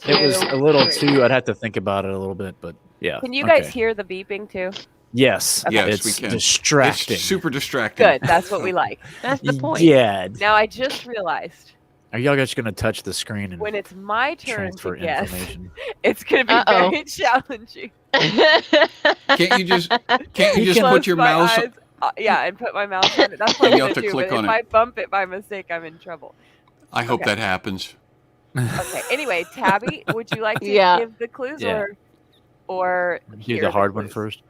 was a little
3.
too. I'd have to think about it a little bit, but yeah.
Can you guys hear the beeping too?
Yes.
Okay. Yes,
it's
we can.
distracting.
It's super distracting.
Good. That's what we like.
That's the point.
Yeah.
Now I just realized
Are y'all just gonna touch the screen and
when it's my turn to
transfer
guess,
information?
it's gonna be very challenging.
Can't you just
Close
put your
my
mouse?
eyes, yeah, and put my mouse on it. That's what
And
I'm
you
gonna
have to
do.
click
But
on
if
it.
I bump it by mistake, I'm in trouble.
I hope that happens.
Okay. Anyway, Tabby, would you like to give the clues or
Do
hear
the hard one
clues?
first.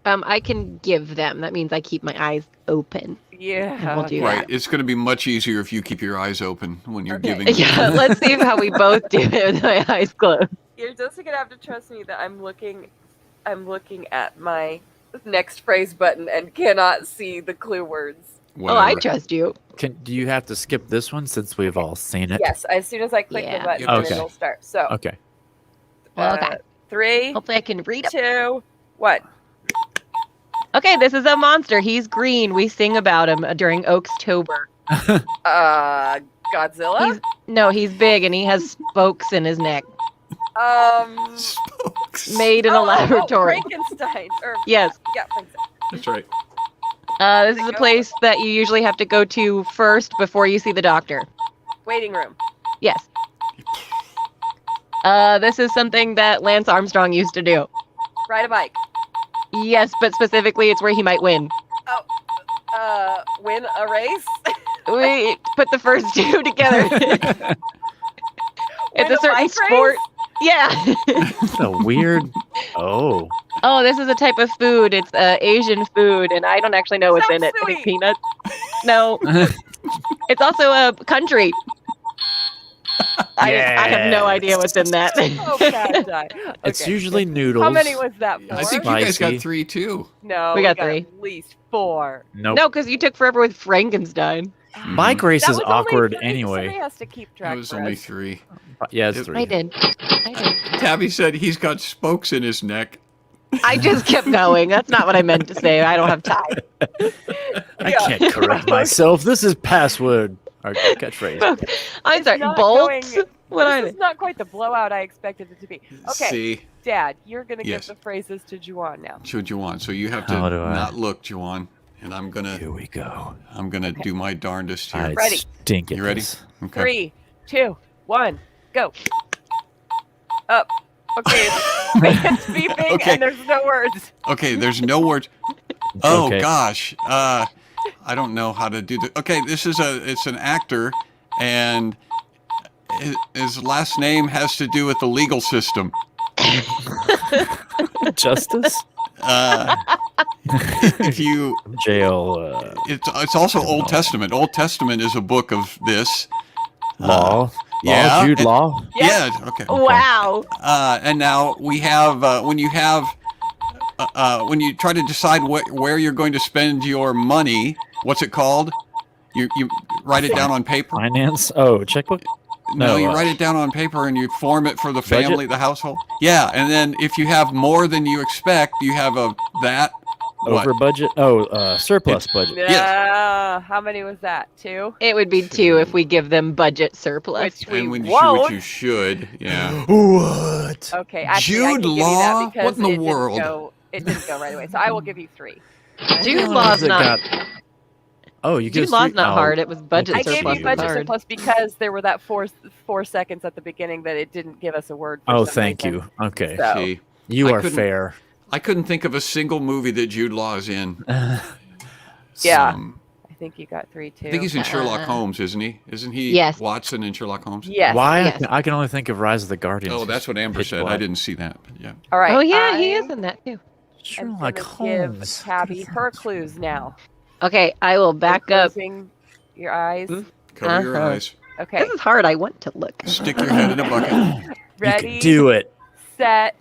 I can give them. That means I keep my eyes open.
Yeah.
We'll do
Right.
that.
It's going to be much easier if you keep your eyes open when you're giving.
Yeah. Let's see how we both do it with my eyes closed.
You're just gonna have to trust me that I'm looking at my next phrase button and cannot see the clue words.
Whatever.
Oh, I trust you.
Do you have to skip this one since we've all seen it?
Yes, as soon as I click the button,
Okay.
it'll start. So,
Okay.
Okay.
3,
Hopefully I can read it.
2, 1.
Okay, this is a monster. He's green. We sing about him during Oakstober.
Godzilla.
He's big and he has spokes in his neck.
Spokes.
Made in a laboratory.
Frankenstein.
Yes.
Yeah, Frankenstein.
That's right.
This is a place that you usually have to go to first before you see the doctor.
Waiting room.
Yes. This is something that Lance Armstrong used to do.
Ride a bike.
Yes, but specifically it's where he might win.
Win a race.
We put the first two together. It's
Win
a certain
bike
sport.
race?
Yeah.
A weird. Oh.
Oh, this is a type of food. It's Asian food, and I don't actually know what's in it. I think
sweet.
peanuts. No. It's also a country. I have no idea what's in that.
Oh, God, die.
It's
Okay.
usually noodles.
How many was that? 4?
I think you guys got
Spicy.
3 too.
No,
We got 3.
at least 4.
Nope.
No, because you took forever with Frankenstein.
Bike race
That
is
was only
awkward
3.
anyway.
Somebody has to keep track.
It was
for
only
us.
3.
Yeah, it's
It-
3.
I did.
Tabby said he's got spokes in his neck.
I just kept going. That's not what I meant to say. I don't have time.
I can't correct myself. This is password. Or catchphrase.
I'm sorry.
Not
Bolts?
going-
What are
This
they?
is not quite the blowout I expected it to be. Okay,
See,
Dad, you're gonna
Yes.
give the phrases to Juan now.
should Juwan. So you have to
How do I-
not look, Juwan. And I'm gonna
Here we go.
do my darndest here.
I
Ready.
stink at
You ready?
this.
Okay.
3, 2, 1, go. Up. Okay, it's beeping
Okay.
and there's no words.
Okay, there's no words. Oh
Okay.
gosh. I don't know how to do that. Okay, it's an actor, and his last name has to do with the legal system.
Justice?
If you
jail.
It's also Old Testament. Old Testament is a book of this.
Law?
Yeah.
Jude Law?
Yeah. Okay.
Wow.
And now we have when you try to decide where you're going to spend your money, what's it called? You write it down on paper.
Finance? Oh, checkbook?
No, you write it down on paper and you form it for the family, the household. Yeah, and then if you have more than you expect, you have
over budget. Oh, surplus budget.
Yeah. How many was that? 2?
It would be 2 if we give them budget surplus.
Which you should. Yeah.
What?
Okay. Actually,
Jude Law? What in the world?
It didn't go right away, so I will give you 3.
Jude Law's not.
Jude
Law's not hard. It was budget surplus.
I gave you budget surplus because there were that 4 seconds at the beginning that it didn't give us a word.
Thank you. Okay.
So.
See,
you are fair.
I couldn't think of a single movie that Jude Law is in.
Yeah. I think you got 3 too.
I think he's in Sherlock Holmes, isn't he? Isn't he
Yes.
Watson in Sherlock Holmes?
Yes.
Why?
Yes.
I can only think of Rise of the Guardians.
Oh, that's what Amber said. I didn't see that. But yeah.
All right.
Oh yeah, he is in that too.
Sherlock
Give
Holmes.
Tabby her clues now.
Okay, I will back up.
Closing your eyes.
Cover your eyes.
Okay.
This is hard. I want to look.
Stick your head in a bucket.
Ready?
You can do it.
Set.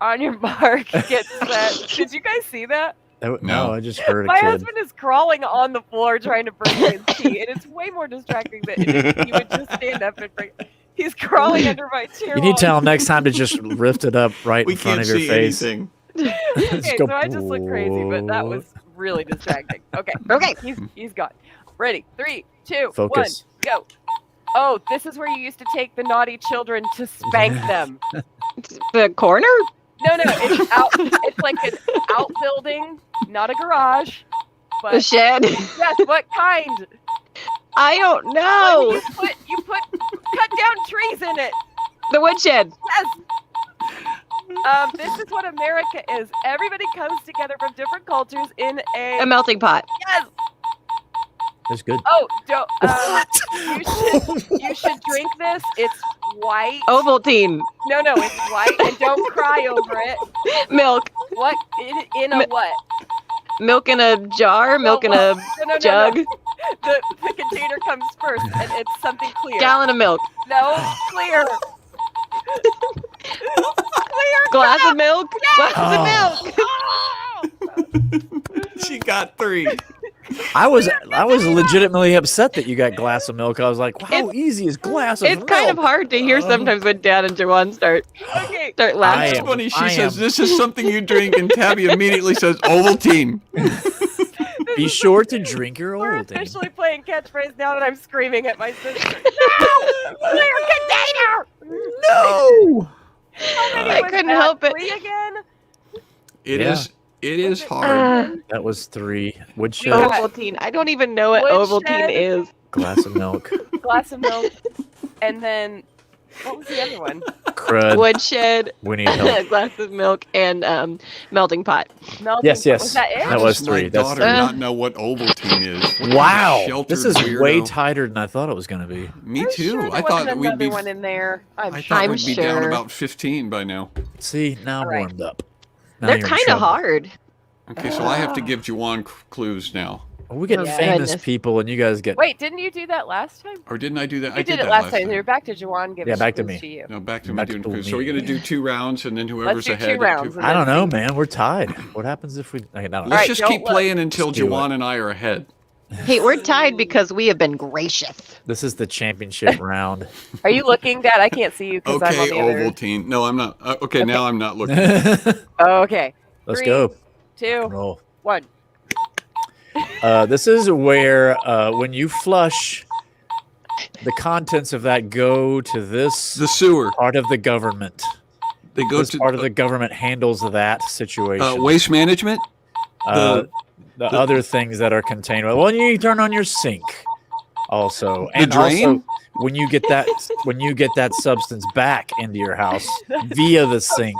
On your mark. Get set. Did you guys see that?
No, I just heard a
My
kid.
husband is crawling on the floor trying to bring his tea, and it's way more distracting than if he would just stand up and bring. He's crawling under my chair.
You need to tell him next time to just lift it up right in front of your face.
Anything.
Okay, so I just look crazy, but that was really distracting. Okay, he's gone. Ready? 3, 2,
Focus.
1, go. Oh, this is where you used to take the naughty children to spank them.
The corner?
No, it's out. It's like an outbuilding, not a garage. But
The shed?
yes, what kind?
I don't
What
know.
you put cut down trees in it.
The woodshed.
Yes. This is what America is. Everybody comes together from different cultures in
A melting pot.
Yes.
That's good.
Oh, don't. You should drink this. It's white.
Ovaltine.
No, it's white, and don't cry over it.
Milk.
What in a what?
Milk in a jar. Milk in a
No.
jug.
The container comes first, and it's something clear.
Gallon of milk.
No, clear.
Glass of milk.
Yes!
Glass of milk.
She got 3.
I was legitimately upset that you got glass of milk. I was like, how easy is glass of milk?
It's kind of hard to hear sometimes when Dad and Juan start laughing.
It's funny. She says, this is something you drink, and Tabby immediately says, Ovaltine.
Be sure to drink your
We're
Ovaltine.
officially playing catchphrase now, and I'm screaming at my sister. No! Clear container!
No!
I couldn't help it.
3 again?
It is hard.
That was 3. Woodshed.
Ovaltine. I don't even know what Ovaltine is.
Glass of milk.
Glass of milk. And then, what was the other one?
Crud.
Woodshed.
We need help.
Glass of milk and melting pot.
Melting
Yes.
Was that it?
That was
Does
3.
My
That's
daughter not know what Ovaltine is. What kind of
wow.
sheltered
This is
weirdo.
way tighter than I thought it was going to be.
Me
I'm
too.
Sure there
I thought
wasn't
that we'd
another
be.
one in there.
I thought we'd be down
sure.
about 15 by now.
See, now I'm
All right.
warmed up. Now
They're
you're in
kind of
trouble.
hard.
Okay, so I have to give Juwan clues now.
We get
Oh,
famous
goodness.
people, and you guys get.
Wait, didn't you do that last time?
Or didn't I do that?
You
I
did
that
it last time. You're back to Juwan.
Yeah, back to me.
To you.
No, back to me
Back
doing
to
clues.
me.
So we're going to do 2 rounds, and then whoever's
Let's do
ahead.
2 rounds.
I don't know, man. We're tied. What happens if we? Okay, no,
Let's
right,
just
don't
keep
look.
playing until
Let's do
Juwan
it.
and I are ahead.
Hey, we're tied because we have been gracious.
This is the championship round.
Are you looking, Dad? I can't see you because I'm
Okay,
on the other.
Ovaltine. No, I'm not. Okay, now I'm not looking.
Okay.
Let's
3,
go.
2,
Roll.
1.
This is where when you flush, the contents of that go to this
The sewer.
part of the government.
They go
This
to
part of the government handles that situation.
waste management.
The other things that are contained. Well, you turn on your sink, also,
The
and
drain?
also when you get that substance back into your house via the sink.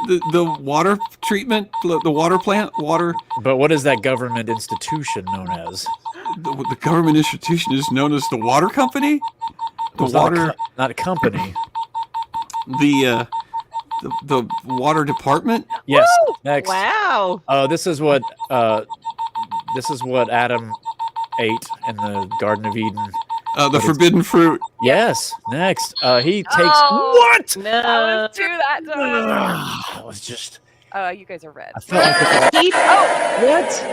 The water treatment, the water plant, water.
But what is that government institution known as?
The government institution is known as the water company. The water,
not a company.
The water department.
Yes.
Woo!
Next.
Wow.
Oh, this is what Adam ate in the Garden of Eden.
The forbidden fruit.
Yes. Next. He takes
what?
No.
I was do that.
That was just.
You guys are red.
I felt like
What?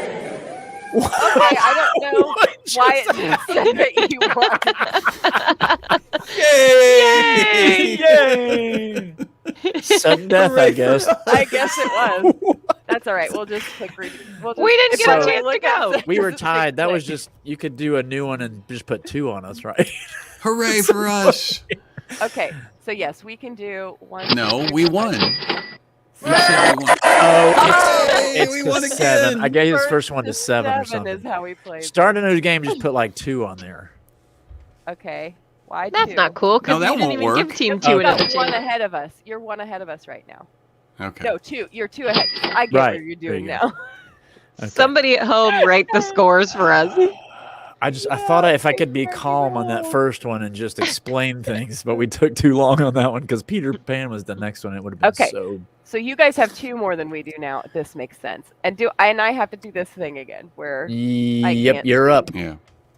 Okay, I don't know why it said that you won.
Yay! Sudden death, I guess.
I guess it was. That's all right. We'll just click read.
We didn't get a chance to go.
We were tied. That was just, you could do a new one and just put 2 on us, right?
Hooray for us.
Okay, so yes, we can do 1.
No, we won. You said we won.
It's
we
the
won
7.
again.
I gave his first one to 7 or
7
something.
is how we played.
Starting a new game, just put like 2 on there.
Okay. Why
That's
2?
not cool because
No, that
you didn't
won't
even
work.
give Team
Oh,
2
no.
another
One
chance.
ahead of us. You're 1 ahead of us right now.
Okay.
No, 2. You're 2 ahead. I get
Right.
what you're
There
doing
you go.
now.
Okay.
Somebody at home write the scores for us.
I thought if I could be calm on that first one and just explain things, but we took too long on that one because Peter Pan was the next one. It would have been
Okay.
so.
So you guys have 2 more than we do now. This makes sense. And I have to do this thing again where
Yep,
can't
you're up.
Yeah.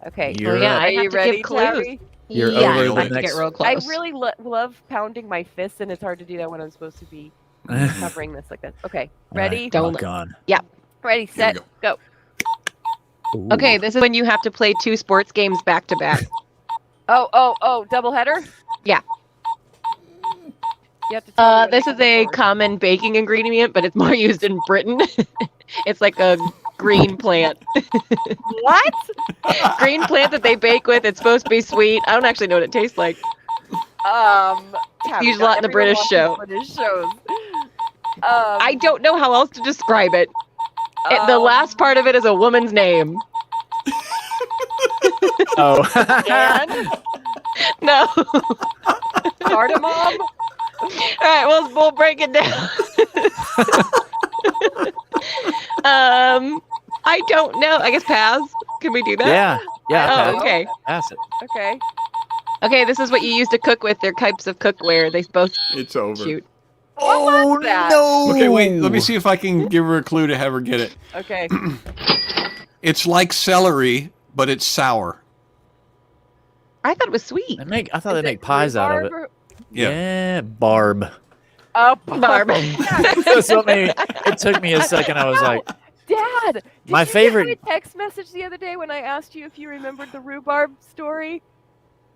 okay.
You're
yeah,
up.
I
Are
have
you
to
ready,
give clues.
Tabby?
You're
yeah,
over
I
the
have to
next-
get real close.
I really love pounding my fists, and it's hard to do that when I'm supposed to be covering this like this. Okay, ready?
Right,
Don't-
lock on.
Ready, set,
we
go.
Ooh.
Okay, this is when you have to play 2 sports games back to back.
Oh, double header?
Yeah.
You have to tell me when
This
to
is
go
a
forward.
common baking ingredient, but it's more used in Britain. It's like a green plant.
What?
Green plant that they bake with. It's supposed to be sweet. I don't actually know what it tastes like.
Tabby,
Used a
not
lot in the
everyone
British
watches
show.
British shows.
I don't know how else to describe it. The last part of it is a woman's name.
Oh.
And
No.
cardamom.
All right, we'll break it down. I don't know. I guess pass. Can we do that?
Yeah.
Oh,
Pass.
okay.
Pass it.
Okay.
Okay, this is what you use to cook with. They're types of cookware. They both
It's over.
shoot.
What was that?
no!
Okay, wait. Let me see if I can give her a clue to have her get it.
Okay.
It's like celery, but it's sour.
I thought it was sweet.
I thought they make pies out of it.
Rhubarb
Yeah.
Barb.
Oh,
Barb.
That's what made it took me a second. I was like,
Dad, did
My
you
favorite-
get my text message the other day when I asked you if you remembered the rhubarb story?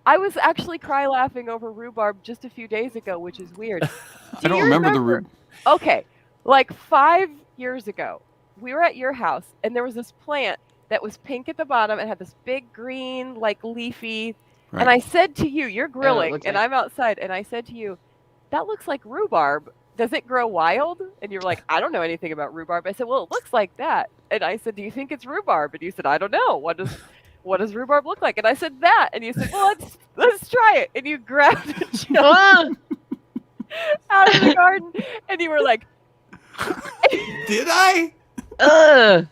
I was actually cry laughing over rhubarb just a few days ago, which is weird.
I don't remember the root.
Okay, like 5 years ago, we were at your house, and there was this plant that was pink at the bottom and had this big green, like leafy.
Right.
And I said to you, you're grilling,
looks
and
like-
I'm outside, and I said to you, that looks like rhubarb. Does it grow wild? And you were like, I don't know anything about rhubarb. I said, well, it looks like that. And I said, do you think it's rhubarb? And you said, I don't know. What does rhubarb look like? And I said that. And you said, well, let's try it. And you grabbed a jump out of the garden, and you were like,
Did I?
you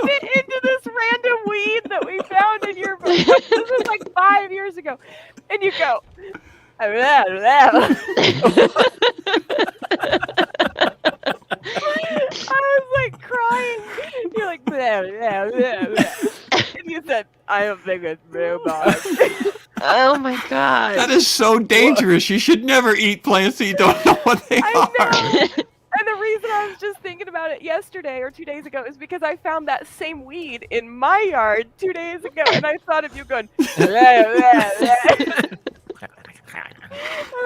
bit into this random weed that we found in your this was like 5 years ago. And you go, I was like crying. You're like, blah, blah, blah, blah. And you said, I don't think it's rhubarb.
Oh my god.
That is so dangerous. You should never eat plants that you don't know what they
I
are.
know. And the reason I was just thinking about it yesterday or 2 days ago is because I found that same weed in my yard 2 days ago, and I thought of you going, blah, blah, blah.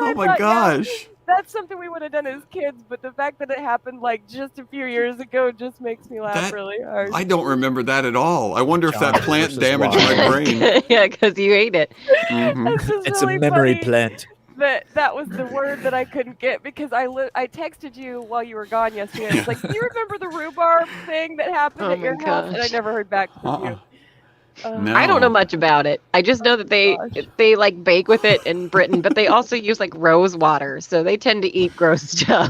Oh my gosh.
That's something we would have done as kids, but the fact that it happened like just a few years ago just makes me laugh really hard.
I don't remember that at all. I wonder if that
John
plant
versus
damaged
Wild.
my brain.
Yeah, because you ate it.
Mhm.
It's just
it's
really
a memory
funny
plant.
that was the word that I couldn't get because I texted you while you were gone yesterday. I was like, do you remember the rhubarb thing that happened
Oh
at your
my
house? And I
gosh.
never heard back from you.
No.
I don't know much about it. I just know that they like bake with it in Britain, but they also use like rose water, so they tend to eat gross stuff.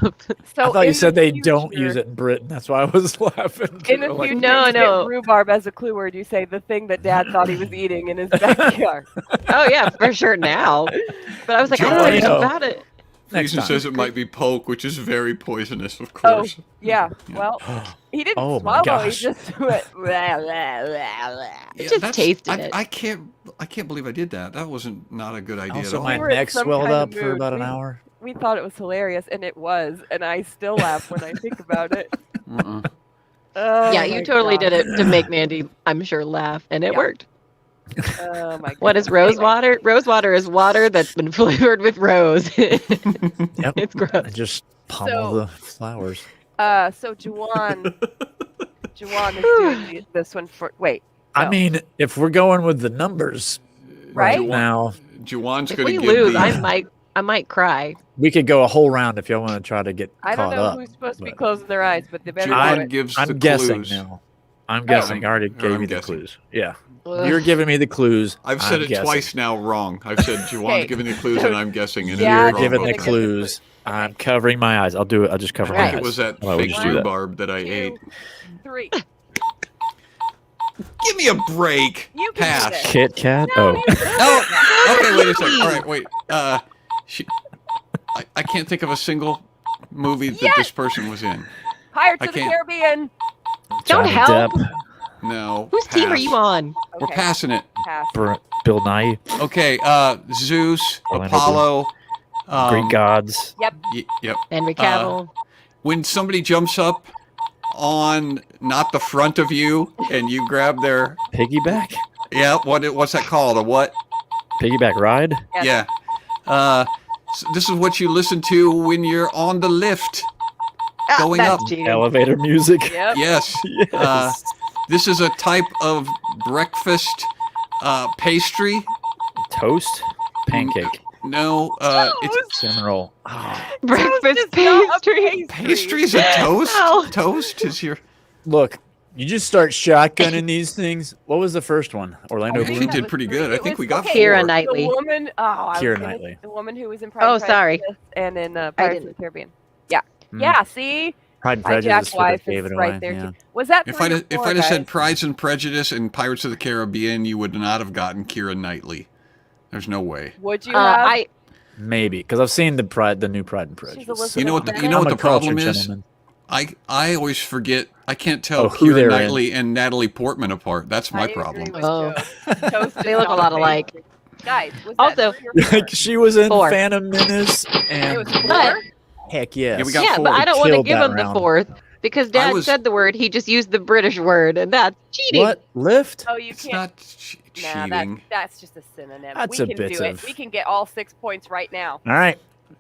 So
I thought you
in
said
the
they don't
future-
use it in Britain. That's why I was laughing.
In the
I'm like,
future,
No,
you get
no.
rhubarb as a clue word. You say the thing that Dad thought he was eating in his backyard.
Oh yeah, for sure now. But I was like, I don't know
Joy.
anything
No.
about it.
Next
Friesen
time.
says it might be poke, which is very poisonous, of
Oh,
course.
yeah. Well, he didn't
Oh, my
swallow. He
gosh.
just went. Blah, blah, blah, blah.
Yeah,
just
that's-
tasted it.
I can't believe I did that. That wasn't not a good idea
Also,
at all.
my
We were in
neck
some
swelled
kind of
up for
mood.
about an hour.
We thought it was hilarious, and it was, and I still laugh when I think about it.
Uh-uh.
Oh,
Yeah, you
my
totally
gosh.
did it to make Mandy, I'm sure, laugh, and it
Yeah.
worked.
Oh my god.
What is rose water? Rose water is water that's been flavored with rose.
Yep.
It's gross.
I just pummel
So-
the flowers.
So Juan is doing this one for. Wait.
I
no.
mean, if we're going with the numbers
Right?
now,
Juwan's
If
going
we
to give
lose,
the...
I might cry.
we could go a whole round if y'all want to try to get
I don't
caught
know
up.
who's supposed to be
but-
closing their eyes, but they better do
Juwan
it.
gives the
I'm guessing
clues.
now. I'm guessing. I already
I'm
gave you the
guessing.
clues. Yeah.
Ugh.
You're giving me the clues.
I've said
I'm
it
guessing.
twice now wrong. I've said Juwan's
Okay.
giving the clues and I'm guessing. And
Yeah,
You're
it's wrong
giving
both
the
gonna
times.
get the
clues. I'm covering my eyes. I'll do it. I'll just cover
I
my
think
eyes.
it was that
Why would
fake
you do that?
rhubarb that I ate.
2, 3.
Give me a break.
You can do
Pass.
this.
Kit Kat?
No,
Oh.
you-
Oh, okay, wait a second. All right, wait. I can't think of a single movie that this person was in.
Pirates
I
of the
can't-
Caribbean.
Don't
Johnny
help.
Depp,
No.
Whose team are
pass.
you on?
We're
Okay,
passing it.
pass.
Bill Nye,
Okay, Zeus,
Orlando
Apollo.
Greek gods.
Yep.
Yep.
Henry Cavill.
When somebody jumps up on not the front of you and you grab their
Piggyback?
what's that called? A what?
Piggyback ride?
Yes.
Yeah. This is what you listen to when you're on the lift going
That's
up.
cheating.
Elevator music?
Yep.
Yes.
Yes.
This is a type of breakfast pastry.
Toast? Pancake?
No, it's
Cinnamon roll. Oh.
Breakfast
Toast is not a
pastry.
pastry's a toast.
Ow.
Toast is your.
Look, you just start shotgunning these things. What was the first one? Orlando
I
Bloom?
actually did pretty good. I
It
think
was-
we got
okay,
Keira
4.
Knightley.
The woman. Oh, I was
Keira
gonna-
Knightley.
The woman who was in Pride and
sorry.
Prejudice and in Pirates of the
didn't.
Caribbean. Yeah.
Mm.
Yeah. See,
Pride and
my
Prejudice
Jack's
for
wife
the
is
David
right
Wine,
there
yeah.
too. Was that
If
3
I'd
or
have, if
4,
I'd have said
guys?
Pride and Prejudice and Pirates of the Caribbean, you would not have gotten Keira Knightley. There's no way.
Would you have?
I
Maybe, because I've seen the new Pride and
She's
Prejudice.
Elizabeth
You know what?
Bennet.
You know
I'm
what
a
the problem
cultured
is?
gentleman.
I always forget. I can't tell
Oh, who
Keira
they're in.
Knightley and Natalie Portman apart. That's my
I agree
problem.
with
Oh.
Joe. Toast
They
is
look a
not
lot alike.
pastry. Guys, was
Also-
that 3 or 4?
Like she was in
4.
Phantom Menace,
It
and
was 4.
But-
heck yes.
Yeah, we got
yeah,
4.
but I don't want to
Killed
give
that
him the
round.
4th because Dad
was-
said the word. He just used the British word, and that's cheating.
What? Lift?
Oh, you
It's
can't.
not
Nah,
cheating.
that's just a synonym.
That's
we
a
can
bit
do it.
of-
We can get all 6 points right now.
All right.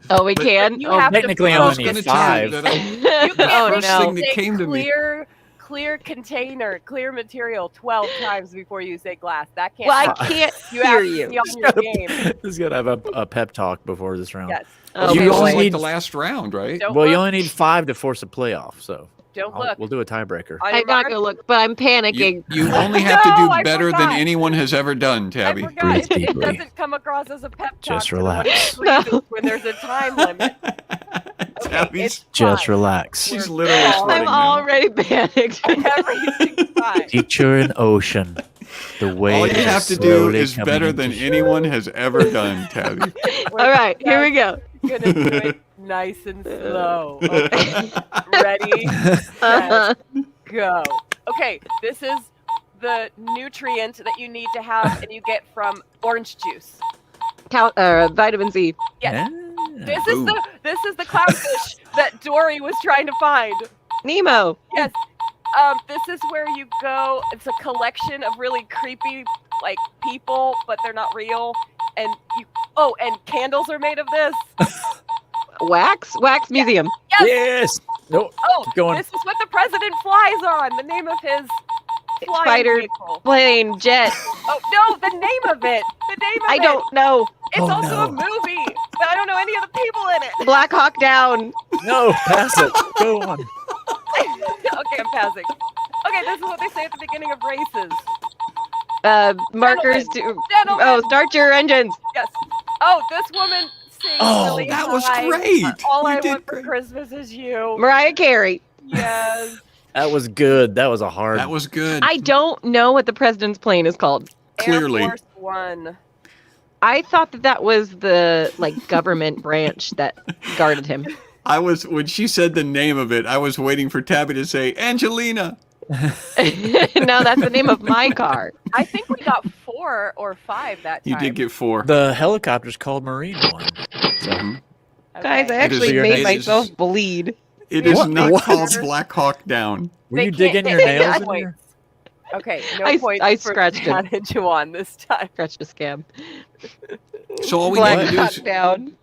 Oh, we
But-
can.
You
Oh,
have to
Technically,
prove
I
I was
only
going
need
to tell you
5.
that I,
You can't
Oh,
first
no.
thing that
say
came to me.
clear container, clear material 12 times before you say glass. That can't.
well, I
happen.
can't
You
hear
have to
you.
be on your game.
This is gonna have a pep talk before this round.
Yes.
Oh,
You
You
only
only
boy.
like
need-
the last round, right?
Don't
Well,
look.
you only need 5 to force a playoff, so
Don't look.
we'll do a tiebreaker.
On your
I'm not
mark.
gonna look, but I'm panicking.
You only have to
No,
do
I
better than
forgot.
anyone has ever done,
I
Tabby.
forgot.
Breathe
It
deeply.
doesn't come across as a pep talk.
Just
to the one who
relax.
freezes when there's a time limit. Okay,
Tabby's
it's
Just
fine.
relax.
she's
We're
literally
all-
sweating
I'm
now.
already panicked.
Everything's fine.
Picture an ocean. The way
All you have to do is better than anyone has ever done, Tabby.
All right, here we go.
Gonna do it nice and slow. Okay. Ready?
Uh-huh.
Go. Okay, this is the nutrient that you need to have and you get from orange juice.
Vitamin C.
Yes. This
Ooh.
is the clownfish that Dory was trying to find.
Nemo.
Yes. This is where you go. It's a collection of really creepy like people, but they're not real. And and candles are made of this.
Wax Museum.
Yes.
Yes. No.
Oh,
Keep going.
this is what the president flies on. The name of his flying
Spider
vehicle.
plane jet.
Oh no, the name of it. The name of
I
it.
don't know.
It's
Oh,
also a
no.
movie, but I don't know any of the people in it.
Black Hawk Down.
No. Pass it. Go on.
Okay, I'm passing. Okay, this is what they say at the beginning of races.
Markers to.
Gentlemen.
Oh, start your engines.
Yes. Oh, this woman sings really
that was
high.
great.
All
You
I
did
want for
great.
Christmas is you.
Mariah Carey.
Yes.
That was good. That was a hard.
That was good.
I don't know what the president's plane is called.
Clearly.
Air Force One.
I thought that was the government branch that guarded him.
When she said the name of it, I was waiting for Tabby to say Angelina.
No, that's the name of my car.
I think we got 4 or 5 that time.
You did get 4.
The helicopter's called Marine One. So,
Okay.
Guys, I actually made myself bleed.
It is not
What?
called Black Hawk Down.
were you
They
digging
can't-
your
they
nails
can't
in
wait.
there?
Okay, no points
I
for
scratched it.
Cat and Juan this time.
Scratched a scam.
So all we
Black
need to do
Hawk
is
down.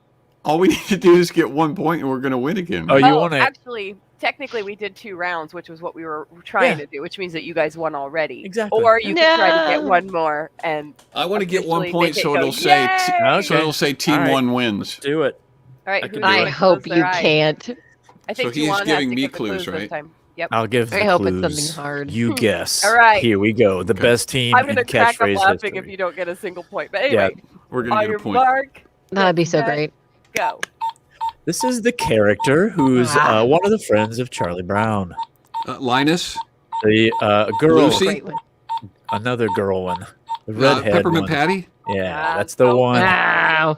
get 1 point and we're going to win again.
Oh,
right?
you want to?
Actually, technically, we did 2 rounds, which was what we were trying
Yeah.
to do, which means that you guys won already.
Exactly.
Or you can try to get
No.
1 more and.
I want to get 1
officially
point
make it
so
go,
it'll say
"Yay!"
so it'll say team
All right.
1 wins.
Do it.
All right,
I can
who's
do it.
I
gonna
hope
close
you
their eyes?
can't.
I think
So he's
Juan has
giving
to
me
give the
clues,
this
right?
time. Yep.
I'll give the
I hope
clues.
it's something hard.
You guess.
All right.
Here we go. The best team
I'm
in
gonna crack up
catchphrase
laughing
history.
if you don't get a single point. But anyway,
We're going
on
to get
your
a point.
mark,
That'd be so
set,
great.
go.
This is the character who's one of the friends of Charlie Brown.
Linus,
The girl,
Lucy?
Great one.
another girl one, the redhead
Peppermint
one.
Patty.
Yeah, that's the
Oh,
one.
Wow.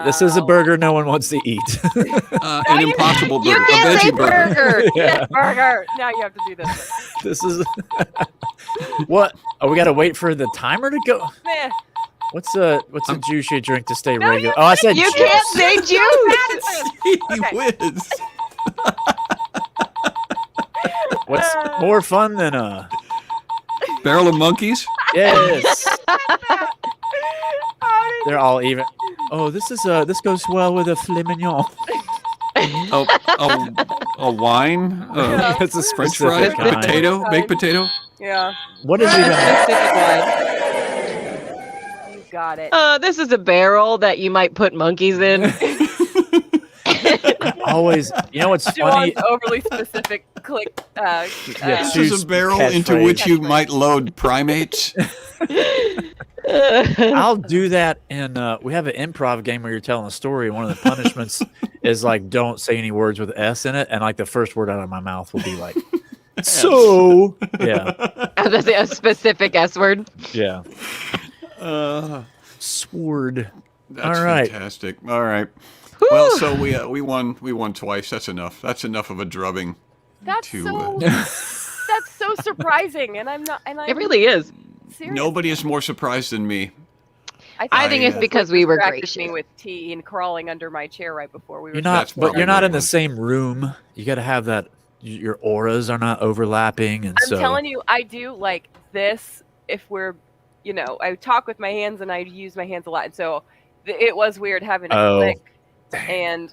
This is a burger no one wants to eat.
An Impossible Burger.
You
A
can't say
veggie burger.
burger.
Yeah.
Burger. Now you have to do this.
This is what? Oh, we got to wait for the timer to go.
Meh.
What's a juice you drink to stay
No,
regular? Oh, I said
You
juice.
can't say juice.
Gee
Okay.
whiz.
What's more fun than a?
Barrel of Monkeys.
Yes,
How did
they're all even. Oh, this goes well with a filet mignon.
A wine.
Yeah.
It's a
French
specific
fries.
kind.
Potato. Baked potato.
Yeah,
What is even?
you got it.
This is a barrel that you might put monkeys in.
Always, you know what's funny?
Juan's overly specific click.
Yeah,
This
choose
is a barrel
catchphrase.
into which you might load primates.
I'll do that, and we have an improv game where you're telling a story, and one of the punishments is like don't say any words with S in it, and like the first word out of my mouth will be like, so yeah,
That's a specific S word.
yeah, sword.
That's
All right.
fantastic. All right. Well, so we won twice. That's enough. That's enough of a drubbing.
That's
to,
so. That's so surprising, and I'm not. And I'm
It really is.
serious.
Nobody is more surprised than me.
I think it's because we were
distracted
gracious.
me with tea and crawling under my chair right before we were.
You're not,
That's
but you're not
probably
in the
one.
same room. You got to have that. Your auras are not overlapping, and
I'm
so
telling you, I do like this. If we're, I talk with my hands and I use my hands a lot, and so it was weird having to
Oh.
click and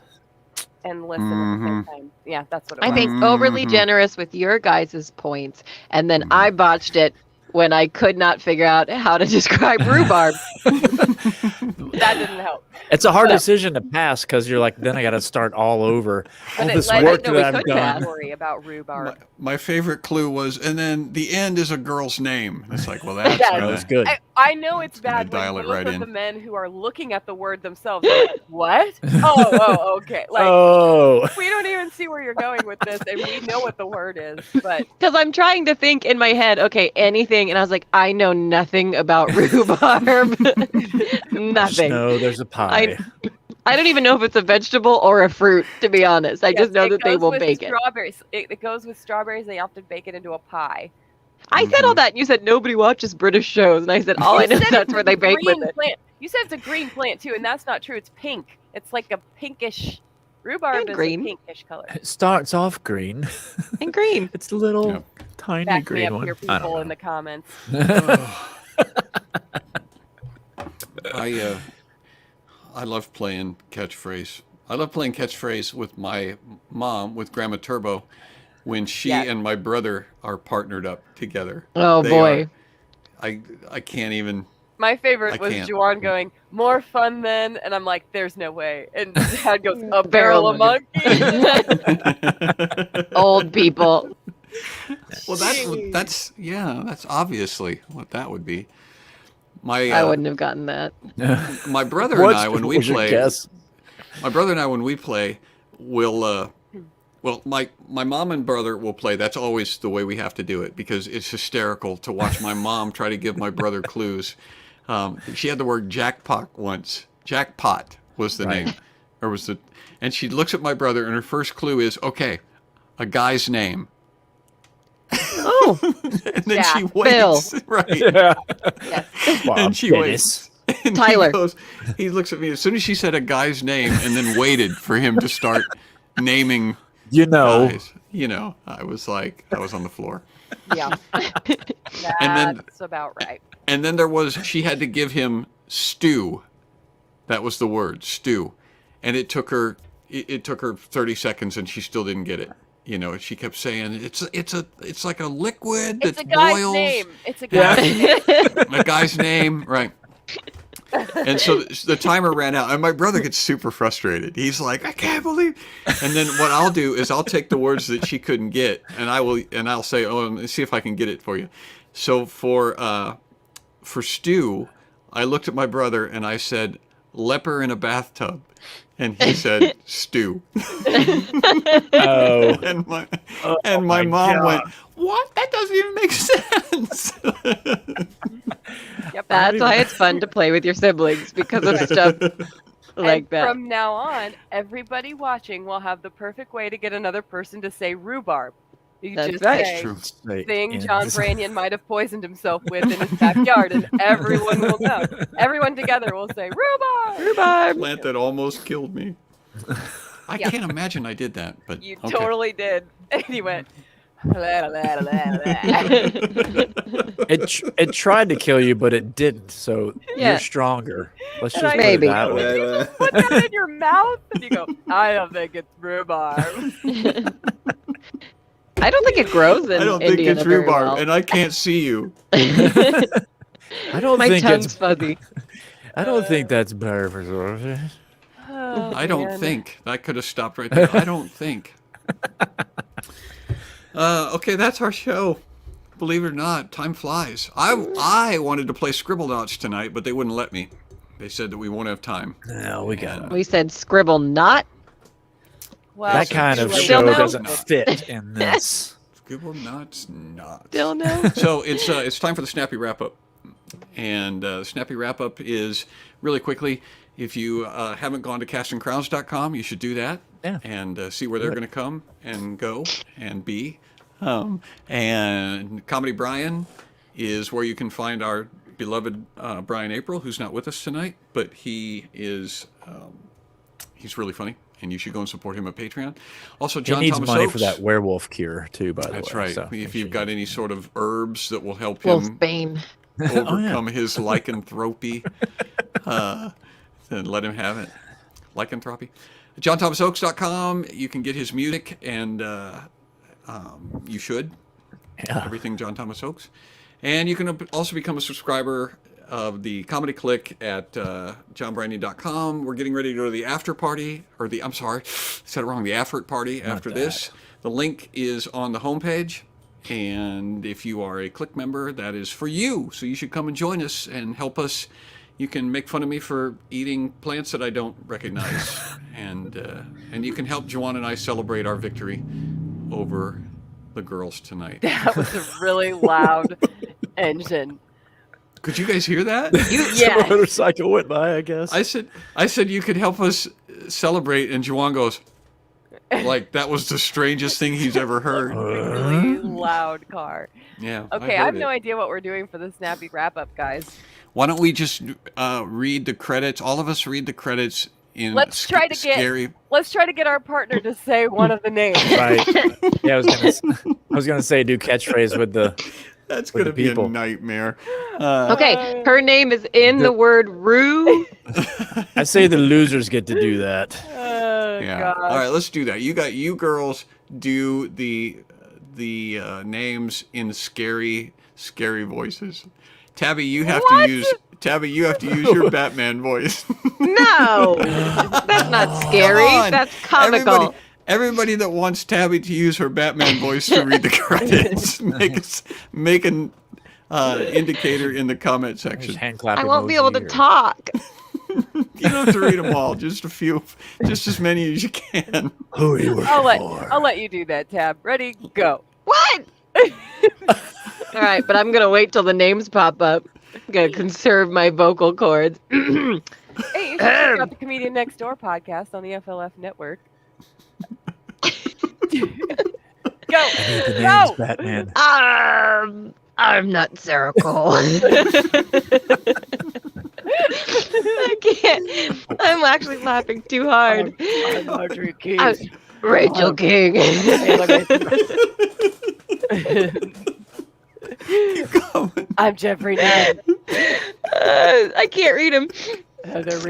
listen at the same time. Yeah, that's what it was.
I think overly generous with your guys' points, and then I botched it when I could not figure out how to describe rhubarb.
that didn't help.
it's a hard decision to pass because you're like, then I got to start all over. All
But it
this
led
work
to
we
that I've
could
done.
pass.
Story about rhubarb.
My favorite clue was, and then the end is a girl's name. It's like, well, that's
Yeah.
That
gonna-
was good.
I know it's
gonna
bad
dial
when
it
both
right
of
in.
the men who are looking at the word themselves are like, what? Oh, okay. Like,
Oh,
we don't even see where you're going with this, and we know what the word is, but
Because I'm trying to think in my head, okay, anything, and I was like, I know nothing about rhubarb.
just
Nothing.
know there's a pie.
I don't even know if it's a vegetable or a fruit, to be honest. I
yes,
just know
it
that they
goes
will
with
bake it.
strawberries. It goes with strawberries. They often bake it into a pie.
I said all that, and you said nobody watches British shows, and I said all I
You
know is
said
that's
it's
where
a
they bake with
green
it.
plant. You said it's a green plant too, and that's not true. It's pink. It's like a pinkish. Rhubarb
And
is
green.
a pinkish color.
It starts off green.
And green.
It's a little
Yeah.
tiny
Back me
green
up
one.
here,
I don't
people
know.
in the comments.
I love playing catchphrase. I love playing catchphrase with my mom, with Grandma Turbo, when she
Yeah.
and my brother are partnered up together.
Oh,
They
boy.
are- I can't even.
My favorite
I
was
can't.
Juan going, more fun than, and I'm like, there's no way. And Dad goes, a
Barrel
barrel of monkeys.
Old people.
Well, that's obviously what that would be.
I wouldn't have gotten that.
My brother and I, when we play, will well, my mom and brother will play. That's always the way we have to do it because it's hysterical to watch my mom try to give my brother clues. She had the word jackpot once. Jackpot was the name, and she looks at my brother, and her first clue is, okay, a guy's name.
Oh,
and then she waits,
Bill.
right?
Yeah.
Yes.
And she waits. And
Tyler.
He looks at me as soon as she said a guy's name, and then waited for him to start naming. Guys. I was on the floor.
Yeah.
And
That's about right.
And then she had to give him stew. That was the word, stew. And it took her 30 seconds, and she still didn't get it. She kept saying it's like a liquid that boils.
It's a guy's name. It's a guy's name.
A guy's name, right? And so the timer ran out, and my brother gets super frustrated. He's like, I can't believe. And then what I'll do is I'll take the words that she couldn't get, and I'll say, let's see if I can get it for you. So for stew, I looked at my brother and I said, leper in a bathtub. And he said, stew.
Oh.
And my mom went, what? That doesn't even make sense.
Yep.
That's why it's fun to play with your siblings because of stuff like that.
From now on, everybody watching will have the perfect way to get another person to say rhubarb. You
That's
just
right.
say,
True.
thing John Branyan might have poisoned himself with in his backyard, and everyone will know. Everyone together will say, rhubarb!
Rhubarb!
Plant that almost killed me. I
Yeah.
can't imagine I did that, but
You
okay.
totally did. And he went, la, la, la, la, la.
It tried to kill you, but it didn't. So
Yeah.
you're stronger. Let's just
And
put
Maybe.
it that way.
You just put that in your mouth, and you go, I don't think it's rhubarb.
I don't think it grows in
I don't think
Indiana
it's
very
rhubarb,
well.
and I can't see you.
I don't
My
think
tongue's
it's.
fuzzy.
I don't think that's better for sure.
Oh,
I don't
man.
think. That could have stopped right there. I don't think. Okay, that's our show. Believe it or not, time flies. I wanted to play Scribble Knots tonight, but they wouldn't let me. They said that we won't have time.
No, we got it.
We said scribble not.
Well,
That kind of
still
show
no.
doesn't fit in this.
Scribble Knots not.
Still no.
So it's time for the Snappy Wrap Up. And the Snappy Wrap Up is, really quickly, if you haven't gone to castandcrowns.com, you should do that.
Yeah.
And see where they're going to come and go and be. And Comedy Brian is where you can find our beloved Brian April, who's not with us tonight, but he is he's really funny, and you should go and support him at Patreon. Also, John
He needs
Thomas
money
Oakes.
for that werewolf cure too. By the way,
That's right.
So
If you've got any sort of herbs that will help him
Wolfbane.
overcome his lycanthropy, then let him have it. Lycanthropy. JohnThomasOakes.com. You can get his music, and you should.
Yeah.
Everything John Thomas Oakes. And you can also become a subscriber of the Comedy Click at johnbrandon.com. We're getting ready to go to the after party, or the, I'm sorry, said it wrong, the after party after this. The link is on the homepage. And if you are a Click member, that is for you. So you should come and join us and help us. You can make fun of me for eating plants that I don't recognize. and you can help Juan and I celebrate our victory over the girls tonight.
That was a really loud engine.
Could you guys hear that?
Yeah.
motorcycle went by, I guess.
I said you could help us celebrate, and Juan goes, like that was the strangest thing he's ever heard.
Really loud car.
Yeah.
Okay, I have no idea what we're doing for the Snappy Wrap Up, guys.
Why don't we just read the credits? All of us read the credits in
Let's try to get our partner to say one of the names.
Right. Yeah, I was gonna say do catchphrase with the.
That's
with
gonna
the
be
people.
a nightmare.
Okay, her name is in the word rue.
I say the losers get to do that.
Oh,
Yeah.
gosh.
All right, let's do that. You girls do the names in scary voices. Tabby, you have to use your Batman voice.
No, that's not scary.
Come on.
That's comical.
Everybody that wants Tabby to use her Batman voice to read the credits, make an indicator in the comment section.
I won't be able to talk.
You don't have to read them all, just a few, just as many as you can.
Who are you working for?
I'll let you do that, Tab. Ready, go.
What? All right, but I'm going to wait till the names pop up. I'm going to conserve my vocal cords.
Hey, you should check out the Comedian Next Door podcast on the FLF network. Go! Go!
Batman.
I'm not Sarah Cole. I can't. I'm actually laughing too hard.
I'm Audrey King.
Rachel King.
I'm Jeffrey Nunn.
I can't read him.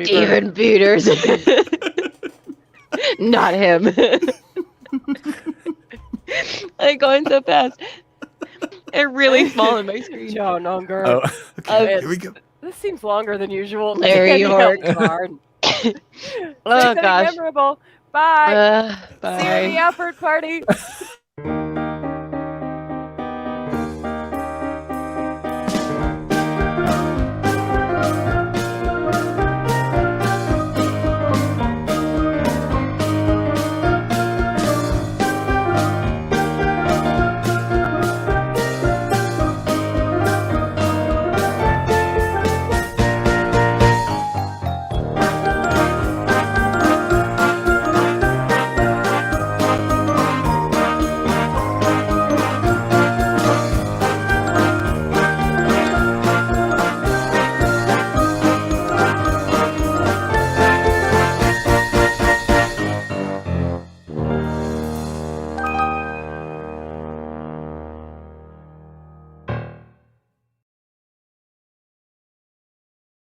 Steven Peters. Not him. I'm going so fast. It's really small on my screen.
John Unger.
Oh,
okay, here we go.
This seems longer than usual.
Larry York.
Oh, gosh. Memorable. Bye.
Bye.
See you at the Alfred party.